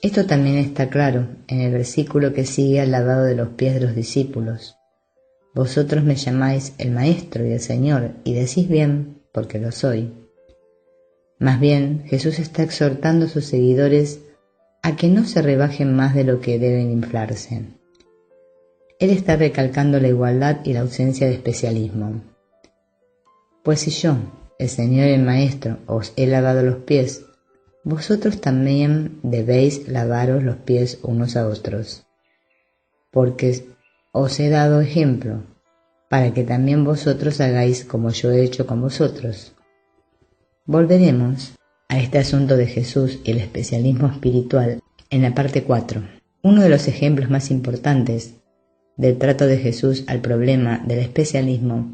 Esto también está claro en el versículo que sigue al lavado de los pies de los discípulos. Vosotros me llamáis el Maestro y el Señor, y decís bien, porque lo soy. Más bien, Jesús está exhortando a sus seguidores a que no se rebajen más de lo que deben inflarse. Él está recalcando la igualdad y la ausencia de especialismo. Pues si yo, el Señor y el Maestro, os he lavado los pies, vosotros también debéis lavaros los pies unos a otros, porque os he dado ejemplo, para que también vosotros hagáis como yo he hecho con vosotros. Volveremos a este asunto de Jesús y el especialismo espiritual en la parte 4. Uno de los ejemplos más importantes del trato de Jesús al problema del especialismo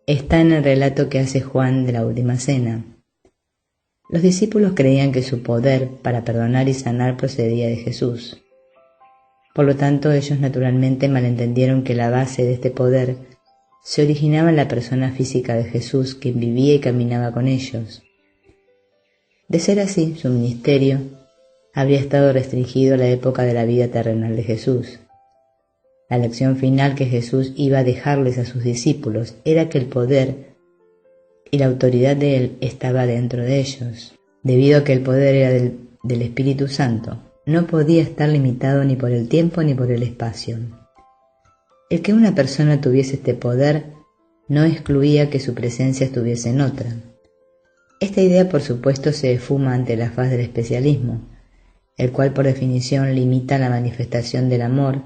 está en el relato que hace Juan de la Última Cena. Los discípulos creían que su poder para perdonar y sanar procedía de Jesús. Por lo tanto, ellos naturalmente malentendieron que la base de este poder se originaba en la persona física de Jesús, quien vivía y caminaba con ellos. De ser así, su ministerio habría estado restringido a la época de la vida terrenal de Jesús. La lección final que Jesús iba a dejarles a sus discípulos era que el poder y la autoridad de Él estaba dentro de ellos. Debido a que el poder era del Espíritu Santo, no podía estar limitado ni por el tiempo ni por el espacio. El que una persona tuviese este poder no excluía que su presencia estuviese en otra. Esta idea, por supuesto, se esfuma ante la faz del especialismo, el cual por definición limita la manifestación del amor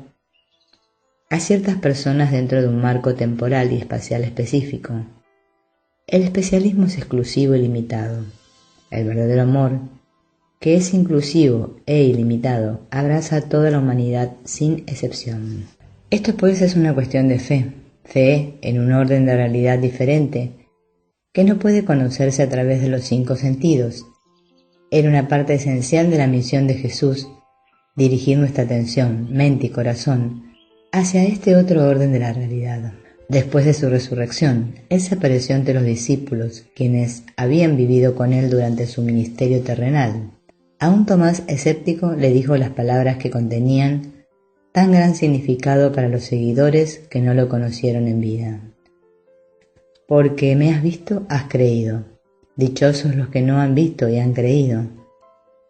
a ciertas personas dentro de un marco temporal y espacial específico. El especialismo es exclusivo y limitado. El verdadero amor, que es inclusivo e ilimitado, abraza a toda la humanidad sin excepción. Esto pues es una cuestión de fe en un orden de realidad diferente, que no puede conocerse a través de los 5 sentidos. Era una parte esencial de la misión de Jesús, dirigir nuestra atención, mente y corazón hacia este otro orden de la realidad. Después de su resurrección, Él se apareció ante los discípulos, quienes habían vivido con Él durante su ministerio terrenal. A un Tomás escéptico le dijo las palabras que contenían tan gran significado para los seguidores que no lo conocieron en vida. Porque me has visto, has creído. Dichosos los que no han visto y han creído.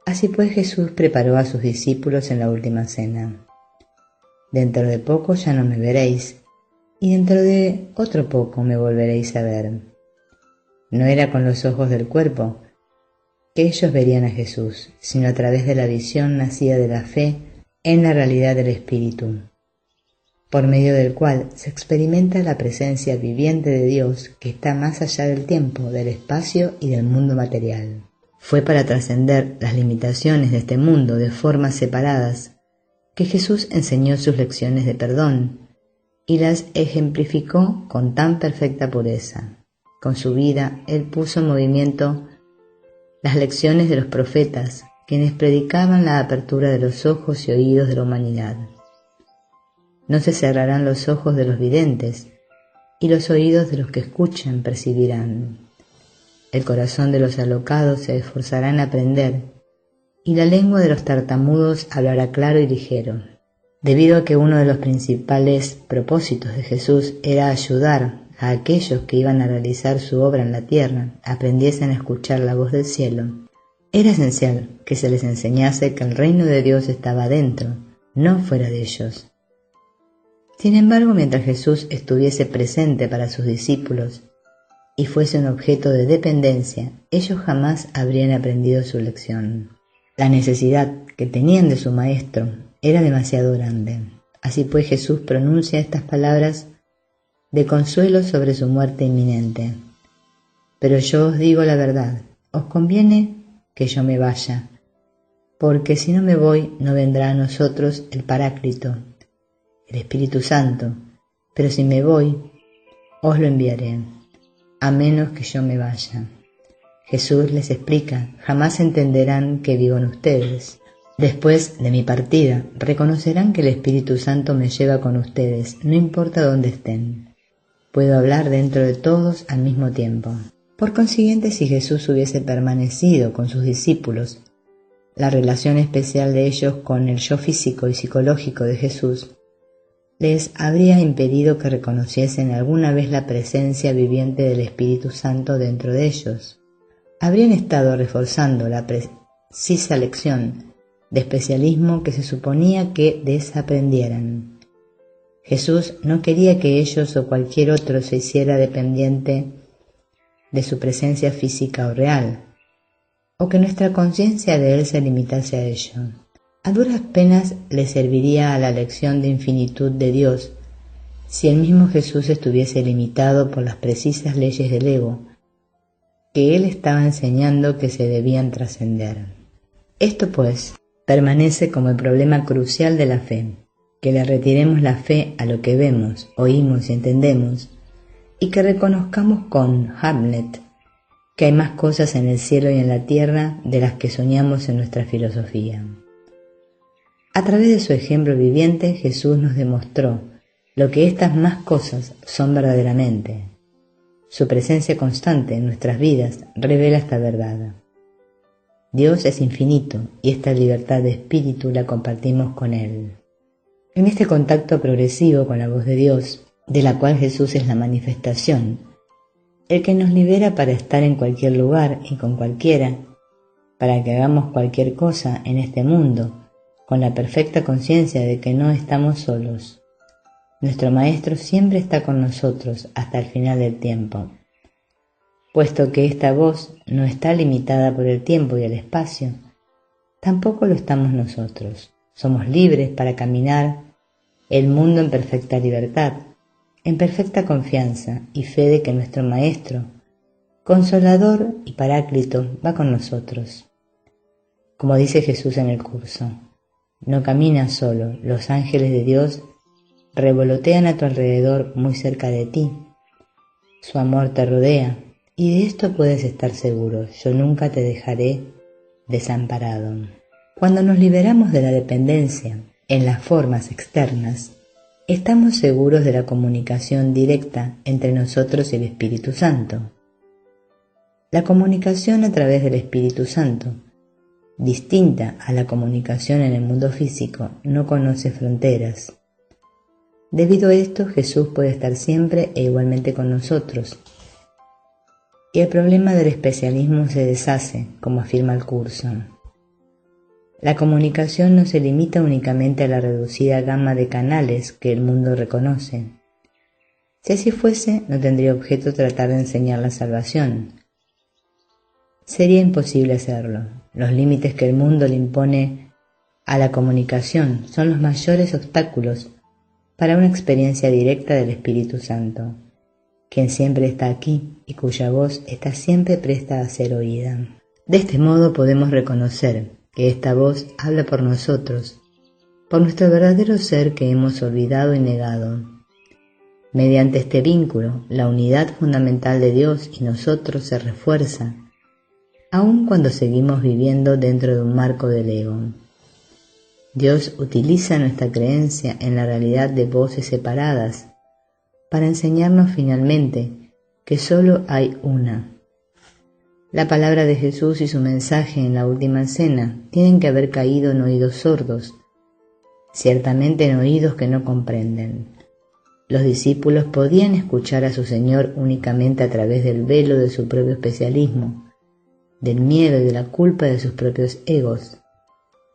Así pues Jesús preparó a sus discípulos en la última cena. Dentro de poco ya no me veréis, y dentro de otro poco me volveréis a ver. No era con los ojos del cuerpo que ellos verían a Jesús, sino a través de la visión nacida de la fe en la realidad del Espíritu, por medio del cual se experimenta la presencia viviente de Dios que está más allá del tiempo, del espacio y del mundo material. Fue para trascender las limitaciones de este mundo de formas separadas que Jesús enseñó sus lecciones de perdón y las ejemplificó con tan perfecta pureza. Con su vida, Él puso en movimiento las lecciones de los profetas, quienes predicaban la apertura de los ojos y oídos de la humanidad. No se cerrarán los ojos de los videntes, y los oídos de los que escuchan percibirán. El corazón de los alocados se esforzará en aprender, y la lengua de los tartamudos hablará claro y ligero. Debido a que uno de los principales propósitos de Jesús era ayudar a aquellos que iban a realizar su obra en la tierra aprendiesen a escuchar la voz del cielo, era esencial que se les enseñase que el reino de Dios estaba dentro, no fuera de ellos. Sin embargo, mientras Jesús estuviese presente para sus discípulos y fuese un objeto de dependencia, ellos jamás habrían aprendido su lección. La necesidad que tenían de su Maestro era demasiado grande. Así pues Jesús pronuncia estas palabras de consuelo sobre su muerte inminente. Pero yo os digo la verdad, os conviene que yo me vaya, porque si no me voy no vendrá a nosotros el Paráclito, el Espíritu Santo, pero si me voy, os lo enviaré, a menos que yo me vaya. Jesús les explica, jamás entenderán que vivo en ustedes, Después de mi partida, reconocerán que el Espíritu Santo me lleva con ustedes, no importa dónde estén. Puedo hablar dentro de todos al mismo tiempo. Por consiguiente, si Jesús hubiese permanecido con sus discípulos, la relación especial de ellos con el yo físico y psicológico de Jesús les habría impedido que reconociesen alguna vez la presencia viviente del Espíritu Santo dentro de ellos. Habrían estado reforzando la precisa lección de especialismo que se suponía que desaprendieran. Jesús no quería que ellos o cualquier otro se hiciera dependiente de su presencia física o real, o que nuestra conciencia de Él se limitase a ello. A duras penas le serviría a la lección de infinitud de Dios si el mismo Jesús estuviese limitado por las precisas leyes del ego que Él estaba enseñando que se debían trascender. Esto, pues, permanece como el problema crucial de la fe, que le retiremos la fe a lo que vemos, oímos y entendemos, y que reconozcamos con Hamlet que hay más cosas en el cielo y en la tierra de las que soñamos en nuestra filosofía. A través de su ejemplo viviente, Jesús nos demostró lo que estas más cosas son verdaderamente. Su presencia constante en nuestras vidas revela esta verdad. Dios es infinito y esta libertad de espíritu la compartimos con Él. En este contacto progresivo con la voz de Dios, de la cual Jesús es la manifestación, el que nos libera para estar en cualquier lugar y con cualquiera, para que hagamos cualquier cosa en este mundo, con la perfecta conciencia de que no estamos solos. Nuestro Maestro siempre está con nosotros hasta el final del tiempo. Puesto que esta voz no está limitada por el tiempo y el espacio, tampoco lo estamos nosotros. Somos libres para caminar el mundo en perfecta libertad, en perfecta confianza y fe de que nuestro Maestro, Consolador y Paráclito, va con nosotros. Como dice Jesús en el curso, no caminas solo, los ángeles de Dios revolotean a tu alrededor muy cerca de ti. Su amor te rodea. Y de esto puedes estar seguro, yo nunca te dejaré desamparado. Cuando nos liberamos de la dependencia en las formas externas, estamos seguros de la comunicación directa entre nosotros y el Espíritu Santo. La comunicación a través del Espíritu Santo, distinta a la comunicación en el mundo físico, no conoce fronteras. Debido a esto, Jesús puede estar siempre e igualmente con nosotros, y el problema del especialismo se deshace, como afirma el curso. La comunicación no se limita únicamente a la reducida gama de canales que el mundo reconoce. Si así fuese, no tendría objeto tratar de enseñar la salvación. Sería imposible hacerlo. Los límites que el mundo le impone a la comunicación son los mayores obstáculos para una experiencia directa del Espíritu Santo, quien siempre está aquí y cuya voz está siempre presta a ser oída. De este modo podemos reconocer que esta voz habla por nosotros, por nuestro verdadero ser que hemos olvidado y negado. Mediante este vínculo, la unidad fundamental de Dios y nosotros se refuerza, aun cuando seguimos viviendo dentro de un marco del ego. Dios utiliza nuestra creencia en la realidad de voces separadas para enseñarnos finalmente que solo hay una. La palabra de Jesús y su mensaje en la última cena tienen que haber caído en oídos sordos, ciertamente en oídos que no comprenden. Los discípulos podían escuchar a su Señor únicamente a través del velo de su propio especialismo, del miedo y de la culpa de sus propios egos.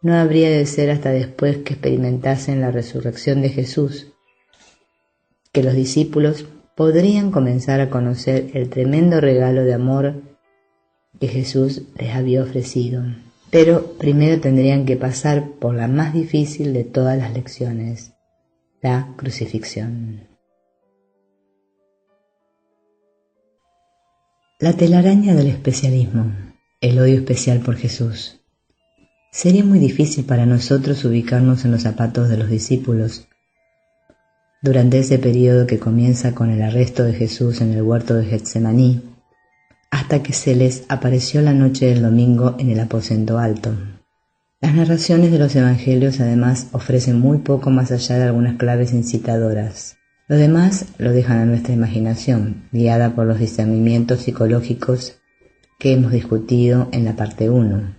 No habría de ser hasta después que experimentasen la resurrección de Jesús que los discípulos podrían comenzar a conocer el tremendo regalo de amor que Jesús les había ofrecido. Pero primero tendrían que pasar por la más difícil de todas las lecciones, la crucifixión. La telaraña del especialismo, el odio especial por Jesús. Sería muy difícil para nosotros ubicarnos en los zapatos de los discípulos durante ese periodo que comienza con el arresto de Jesús en el huerto de Getsemaní, hasta que se les apareció la noche del domingo en el aposento alto. Las narraciones de los evangelios además ofrecen muy poco más allá de algunas claves incitadoras. Lo demás lo dejan a nuestra imaginación, guiada por los discernimientos psicológicos que hemos discutido en la parte 1.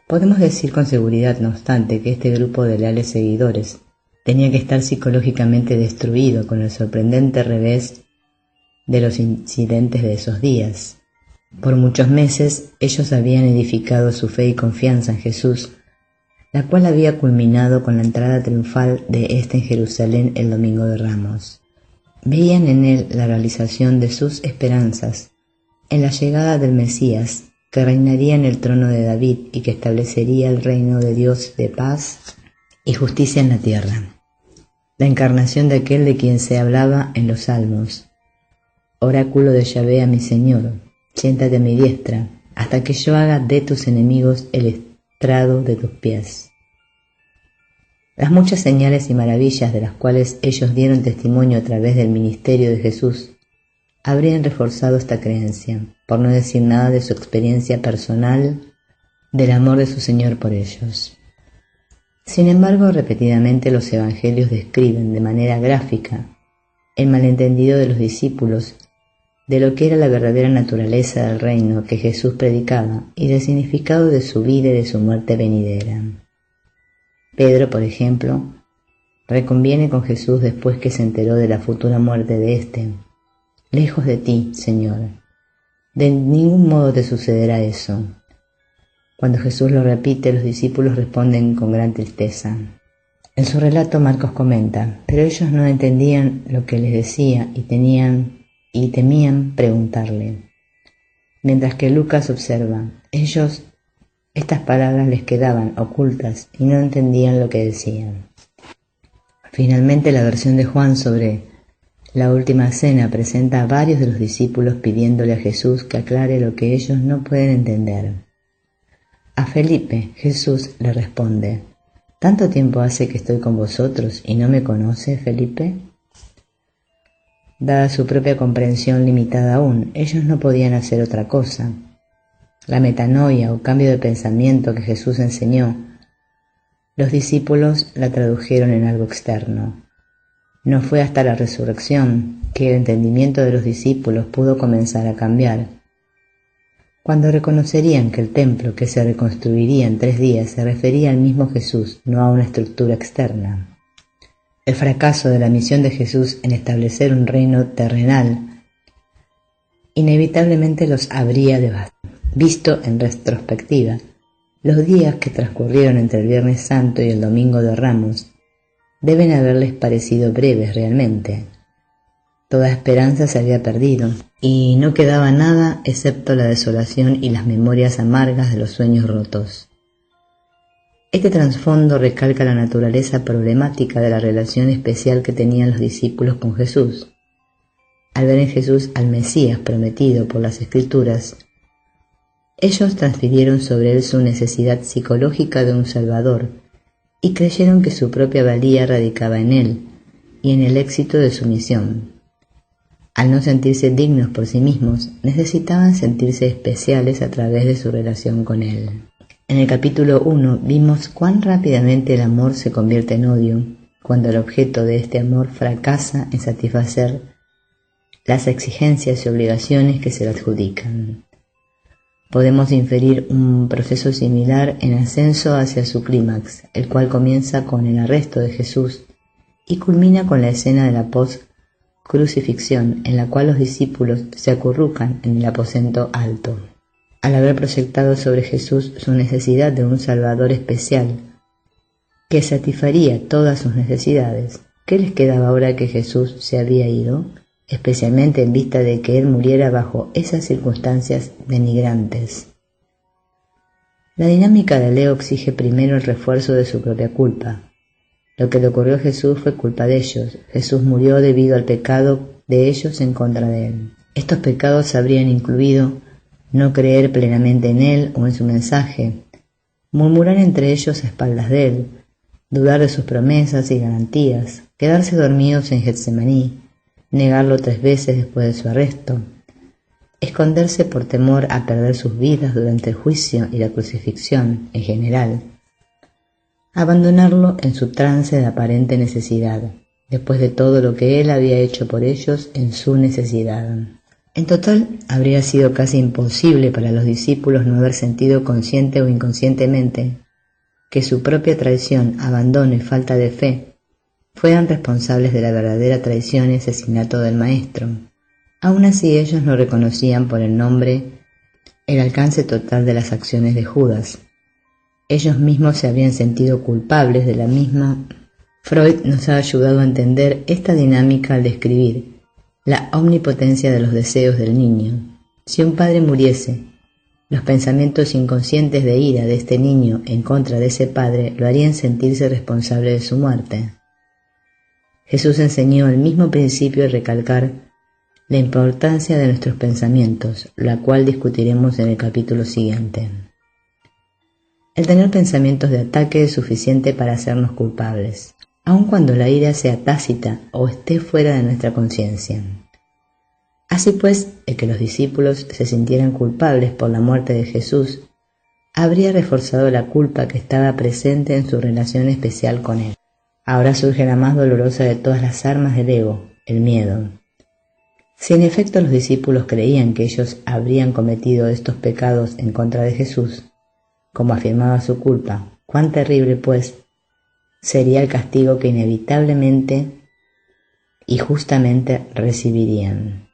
Podemos decir con seguridad, no obstante, que este grupo de leales seguidores tenía que estar psicológicamente destruido con el sorprendente revés de los incidentes de esos días. Por muchos meses ellos habían edificado su fe y confianza en Jesús, la cual había culminado con la entrada triunfal de éste en Jerusalén el Domingo de Ramos. Veían en él la realización de sus esperanzas, en la llegada del Mesías, que reinaría en el trono de David y que establecería el reino de Dios de paz y justicia en la tierra. La encarnación de aquel de quien se hablaba en los Salmos. Oráculo de Yahvé a mi Señor, siéntate a mi diestra, hasta que yo haga de tus enemigos el estrado de tus pies. Las muchas señales y maravillas de las cuales ellos dieron testimonio a través del ministerio de Jesús habrían reforzado esta creencia, por no decir nada de su experiencia personal del amor de su Señor por ellos. Sin embargo, repetidamente los evangelios describen de manera gráfica el malentendido de los discípulos de lo que era la verdadera naturaleza del reino que Jesús predicaba y del significado de su vida y de su muerte venidera. Pedro, por ejemplo, reconviene con Jesús después que se enteró de la futura muerte de éste. Lejos de ti, Señor, de ningún modo te sucederá eso. Cuando Jesús lo repite, los discípulos responden con gran tristeza. En su relato Marcos comenta, pero ellos no entendían lo que les decía y temían preguntarle. Mientras que Lucas observa, estas palabras les quedaban ocultas y no entendían lo que decían. Finalmente, la versión de Juan sobre la última cena presenta a varios de los discípulos pidiéndole a Jesús que aclare lo que ellos no pueden entender. A Felipe, Jesús le responde, ¿tanto tiempo hace que estoy con vosotros y no me conoce, Felipe? Dada su propia comprensión limitada aún, ellos no podían hacer otra cosa. La metanoia o cambio de pensamiento que Jesús enseñó, los discípulos la tradujeron en algo externo. No fue hasta la resurrección que el entendimiento de los discípulos pudo comenzar a cambiar. Cuando reconocerían que el templo que se reconstruiría en 3 días se refería al mismo Jesús, no a una estructura externa. El fracaso de la misión de Jesús en establecer un reino terrenal inevitablemente los habría devastado. Visto en retrospectiva, los días que transcurrieron entre el Viernes Santo y el Domingo de Ramos deben haberles parecido breves realmente. Toda esperanza se había perdido, y no quedaba nada excepto la desolación y las memorias amargas de los sueños rotos. Este trasfondo recalca la naturaleza problemática de la relación especial que tenían los discípulos con Jesús. Al ver en Jesús al Mesías prometido por las Escrituras, ellos transfirieron sobre él su necesidad psicológica de un Salvador y creyeron que su propia valía radicaba en él y en el éxito de su misión. Al no sentirse dignos por sí mismos, necesitaban sentirse especiales a través de su relación con él. En el capítulo 1 vimos cuán rápidamente el amor se convierte en odio cuando el objeto de este amor fracasa en satisfacer las exigencias y obligaciones que se le adjudican. Podemos inferir un proceso similar en ascenso hacia su clímax, el cual comienza con el arresto de Jesús y culmina con la escena de la post-crucifixión, en la cual los discípulos se acurrucan en el aposento alto. Al haber proyectado sobre Jesús su necesidad de un Salvador especial, que satisfaría todas sus necesidades, ¿qué les quedaba ahora que Jesús se había ido? Especialmente en vista de que él muriera bajo esas circunstancias denigrantes. La dinámica de Leo exige primero el refuerzo de su propia culpa. Lo que le ocurrió a Jesús fue culpa de ellos. Jesús murió debido al pecado de ellos en contra de él. Estos pecados habrían incluido no creer plenamente en él o en su mensaje, murmurar entre ellos a espaldas de él, dudar de sus promesas y garantías, quedarse dormidos en Getsemaní, negarlo 3 veces después de su arresto, esconderse por temor a perder sus vidas durante el juicio y la crucifixión en general, abandonarlo en su trance de aparente necesidad, después de todo lo que él había hecho por ellos en su necesidad. En total, habría sido casi imposible para los discípulos no haber sentido consciente o inconscientemente que su propia traición, abandono y falta de fe fueran responsables de la verdadera traición y asesinato del Maestro. Aún así, ellos no reconocían por el nombre el alcance total de las acciones de Judas. Ellos mismos se habrían sentido culpables de la misma. Freud nos ha ayudado a entender esta dinámica al describir la omnipotencia de los deseos del niño. Si un padre muriese, los pensamientos inconscientes de ira de este niño en contra de ese padre lo harían sentirse responsable de su muerte. Jesús enseñó el mismo principio al recalcar la importancia de nuestros pensamientos, la cual discutiremos en el capítulo siguiente. El tener pensamientos de ataque es suficiente para hacernos culpables, aun cuando la ira sea tácita o esté fuera de nuestra conciencia. Así pues, el que los discípulos se sintieran culpables por la muerte de Jesús habría reforzado la culpa que estaba presente en su relación especial con él. Ahora surge la más dolorosa de todas las armas del ego, el miedo. Si en efecto los discípulos creían que ellos habrían cometido estos pecados en contra de Jesús, como afirmaba su culpa, cuán terrible, pues, sería el castigo que inevitablemente y justamente recibirían.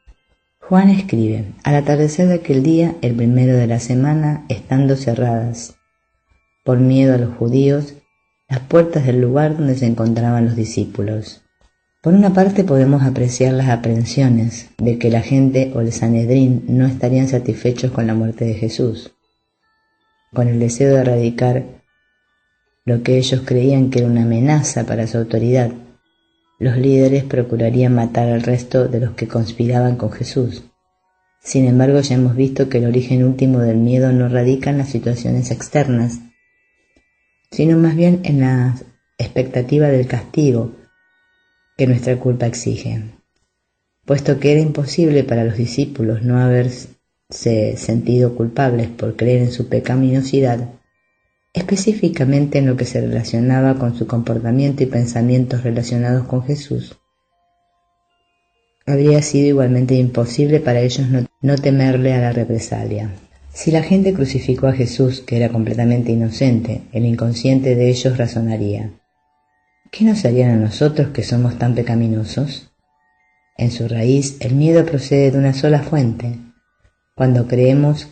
Juan escribe: al atardecer de aquel día, el primero de la semana, estando cerradas, por miedo a los judíos, las puertas del lugar donde se encontraban los discípulos. Por una parte podemos apreciar las aprensiones de que la gente o el Sanedrín no estarían satisfechos con la muerte de Jesús. Con el deseo de erradicar lo que ellos creían que era una amenaza para su autoridad, los líderes procurarían matar al resto de los que conspiraban con Jesús. Sin embargo, ya hemos visto que el origen último del miedo no radica en las situaciones externas, sino más bien en la expectativa del castigo que nuestra culpa exige. Puesto que era imposible para los discípulos no haberse sentido culpables por creer en su pecaminosidad, específicamente en lo que se relacionaba con su comportamiento y pensamientos relacionados con Jesús, habría sido igualmente imposible para ellos no temerle a la represalia. Si la gente crucificó a Jesús, que era completamente inocente, el inconsciente de ellos razonaría: ¿qué nos harían a nosotros que somos tan pecaminosos? En su raíz, el miedo procede de una sola fuente. Cuando creemos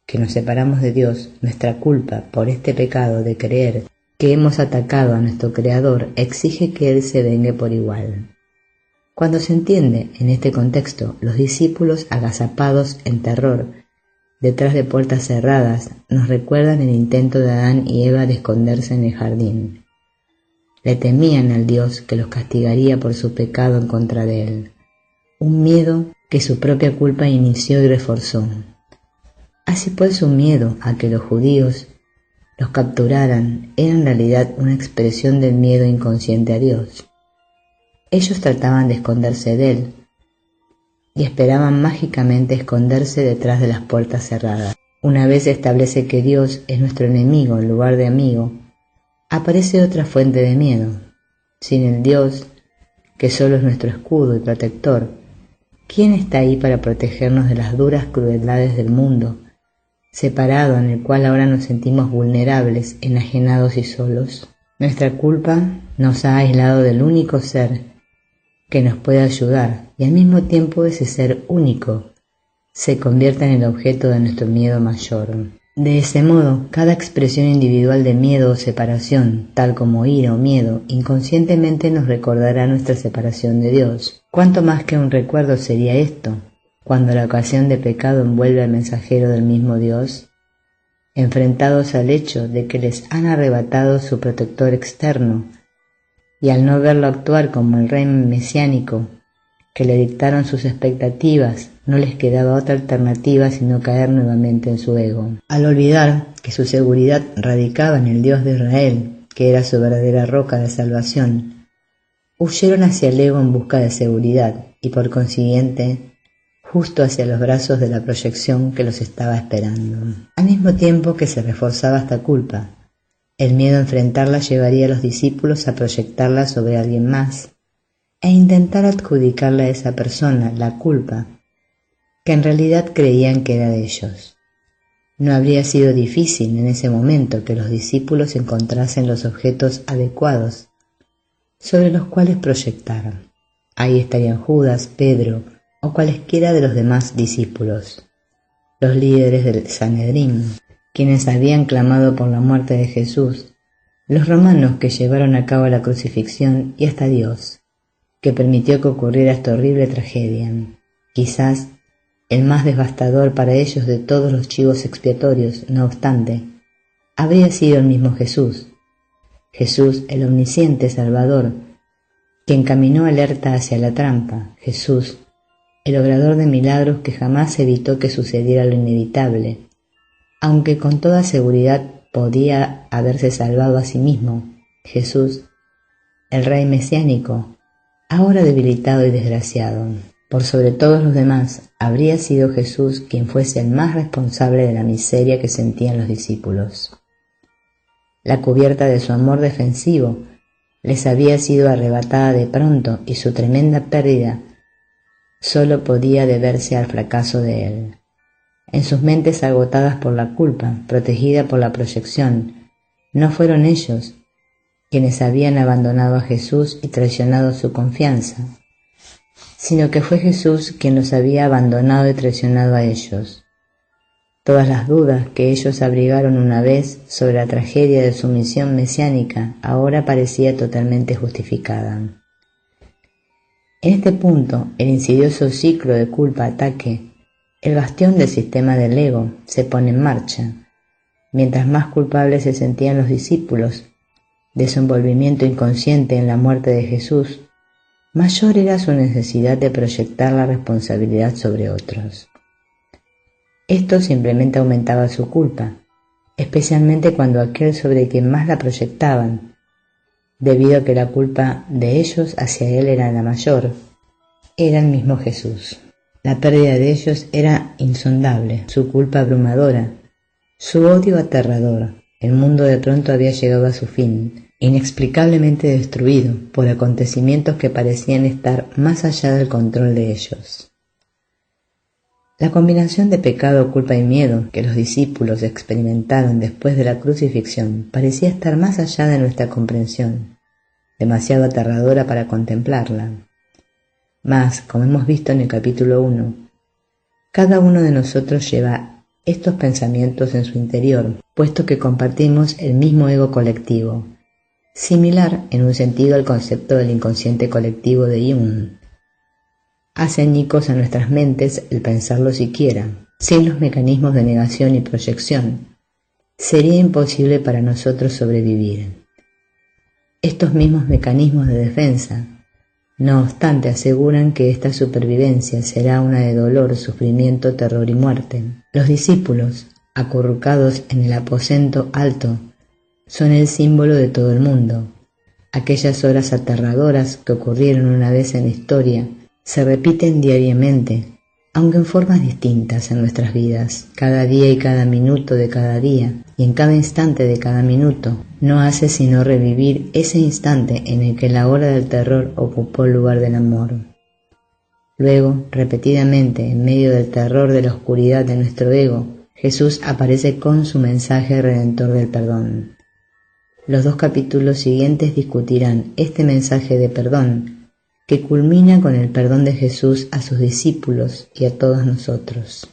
que nos separamos de Dios, nuestra culpa por este pecado de creer que hemos atacado a nuestro Creador exige que Él se vengue por igual. Cuando se entiende en este contexto, los discípulos, agazapados en terror, detrás de puertas cerradas, nos recuerdan el intento de Adán y Eva de esconderse en el jardín. Le temían al Dios que los castigaría por su pecado en contra de Él, un miedo que su propia culpa inició y reforzó. Así pues, su miedo a que los judíos los capturaran era en realidad una expresión del miedo inconsciente a Dios. Ellos trataban de esconderse de Él y esperaban mágicamente esconderse detrás de las puertas cerradas. Una vez se establece que Dios es nuestro enemigo en lugar de amigo, aparece otra fuente de miedo. Sin el Dios, que solo es nuestro escudo y protector, ¿quién está ahí para protegernos de las duras crueldades del mundo, separado en el cual ahora nos sentimos vulnerables, enajenados y solos? Nuestra culpa nos ha aislado del único ser que nos puede ayudar, y al mismo tiempo ese ser único se convierte en el objeto de nuestro miedo mayor. De ese modo, cada expresión individual de miedo o separación, tal como ira o miedo, inconscientemente nos recordará nuestra separación de Dios. ¿Cuánto más que un recuerdo sería esto, cuando la ocasión de pecado envuelve al mensajero del mismo Dios, enfrentados al hecho de que les han arrebatado su protector externo, y al no verlo actuar como el rey mesiánico que le dictaron sus expectativas, no les quedaba otra alternativa sino caer nuevamente en su ego. Al olvidar que su seguridad radicaba en el Dios de Israel, que era su verdadera roca de salvación, huyeron hacia el ego en busca de seguridad y por consiguiente justo hacia los brazos de la proyección que los estaba esperando. Al mismo tiempo que se reforzaba esta culpa, el miedo a enfrentarla llevaría a los discípulos a proyectarla sobre alguien más e intentar adjudicarle a esa persona la culpa que en realidad creían que era de ellos. No habría sido difícil en ese momento que los discípulos encontrasen los objetos adecuados sobre los cuales proyectar. Ahí estarían Judas, Pedro o cualesquiera de los demás discípulos, los líderes del Sanedrín, quienes habían clamado por la muerte de Jesús, los romanos que llevaron a cabo la crucifixión y hasta Dios, que permitió que ocurriera esta horrible tragedia. Quizás el más devastador para ellos de todos los chivos expiatorios, no obstante, habría sido el mismo Jesús, el omnisciente Salvador, quien caminó alerta hacia la trampa, Jesús, el obrador de milagros que jamás evitó que sucediera lo inevitable, aunque con toda seguridad podía haberse salvado a sí mismo, Jesús, el Rey mesiánico, ahora debilitado y desgraciado. Por sobre todos los demás, habría sido Jesús quien fuese el más responsable de la miseria que sentían los discípulos. La cubierta de su amor defensivo les había sido arrebatada de pronto y su tremenda pérdida solo podía deberse al fracaso de él. En sus mentes agotadas por la culpa, protegida por la proyección, no fueron ellos quienes habían abandonado a Jesús y traicionado su confianza, sino que fue Jesús quien los había abandonado y traicionado a ellos. Todas las dudas que ellos abrigaron una vez sobre la tragedia de su misión mesiánica ahora parecía totalmente justificada. En este punto, el insidioso ciclo de culpa-ataque, el bastión del sistema del ego, se pone en marcha. Mientras más culpables se sentían los discípulos de su envolvimiento inconsciente en la muerte de Jesús, mayor era su necesidad de proyectar la responsabilidad sobre otros. Esto simplemente aumentaba su culpa, especialmente cuando aquel sobre quien más la proyectaban, debido a que la culpa de ellos hacia él era la mayor, era el mismo Jesús. La pérdida de ellos era insondable, su culpa abrumadora, su odio aterrador. El mundo de pronto había llegado a su fin, inexplicablemente destruido por acontecimientos que parecían estar más allá del control de ellos. La combinación de pecado, culpa y miedo que los discípulos experimentaron después de la crucifixión parecía estar más allá de nuestra comprensión, demasiado aterradora para contemplarla. Mas, como hemos visto en el capítulo 1, cada uno de nosotros lleva estos pensamientos en su interior, puesto que compartimos el mismo ego colectivo, similar en un sentido al concepto del inconsciente colectivo de Jung. Hace añicos a nuestras mentes el pensarlo siquiera. Sin los mecanismos de negación y proyección, sería imposible para nosotros sobrevivir. Estos mismos mecanismos de defensa, no obstante, aseguran que esta supervivencia será una de dolor, sufrimiento, terror y muerte. Los discípulos, acurrucados en el aposento alto, son el símbolo de todo el mundo. Aquellas horas aterradoras que ocurrieron una vez en la historia se repiten diariamente, aunque en formas distintas en nuestras vidas. Cada día y cada minuto de cada día, y en cada instante de cada minuto, no hace sino revivir ese instante en el que la hora del terror ocupó el lugar del amor. Luego, repetidamente, en medio del terror de la oscuridad de nuestro ego, Jesús aparece con su mensaje redentor del perdón. Los 2 capítulos siguientes discutirán este mensaje de perdón, que culmina con el perdón de Jesús a sus discípulos y a todos nosotros.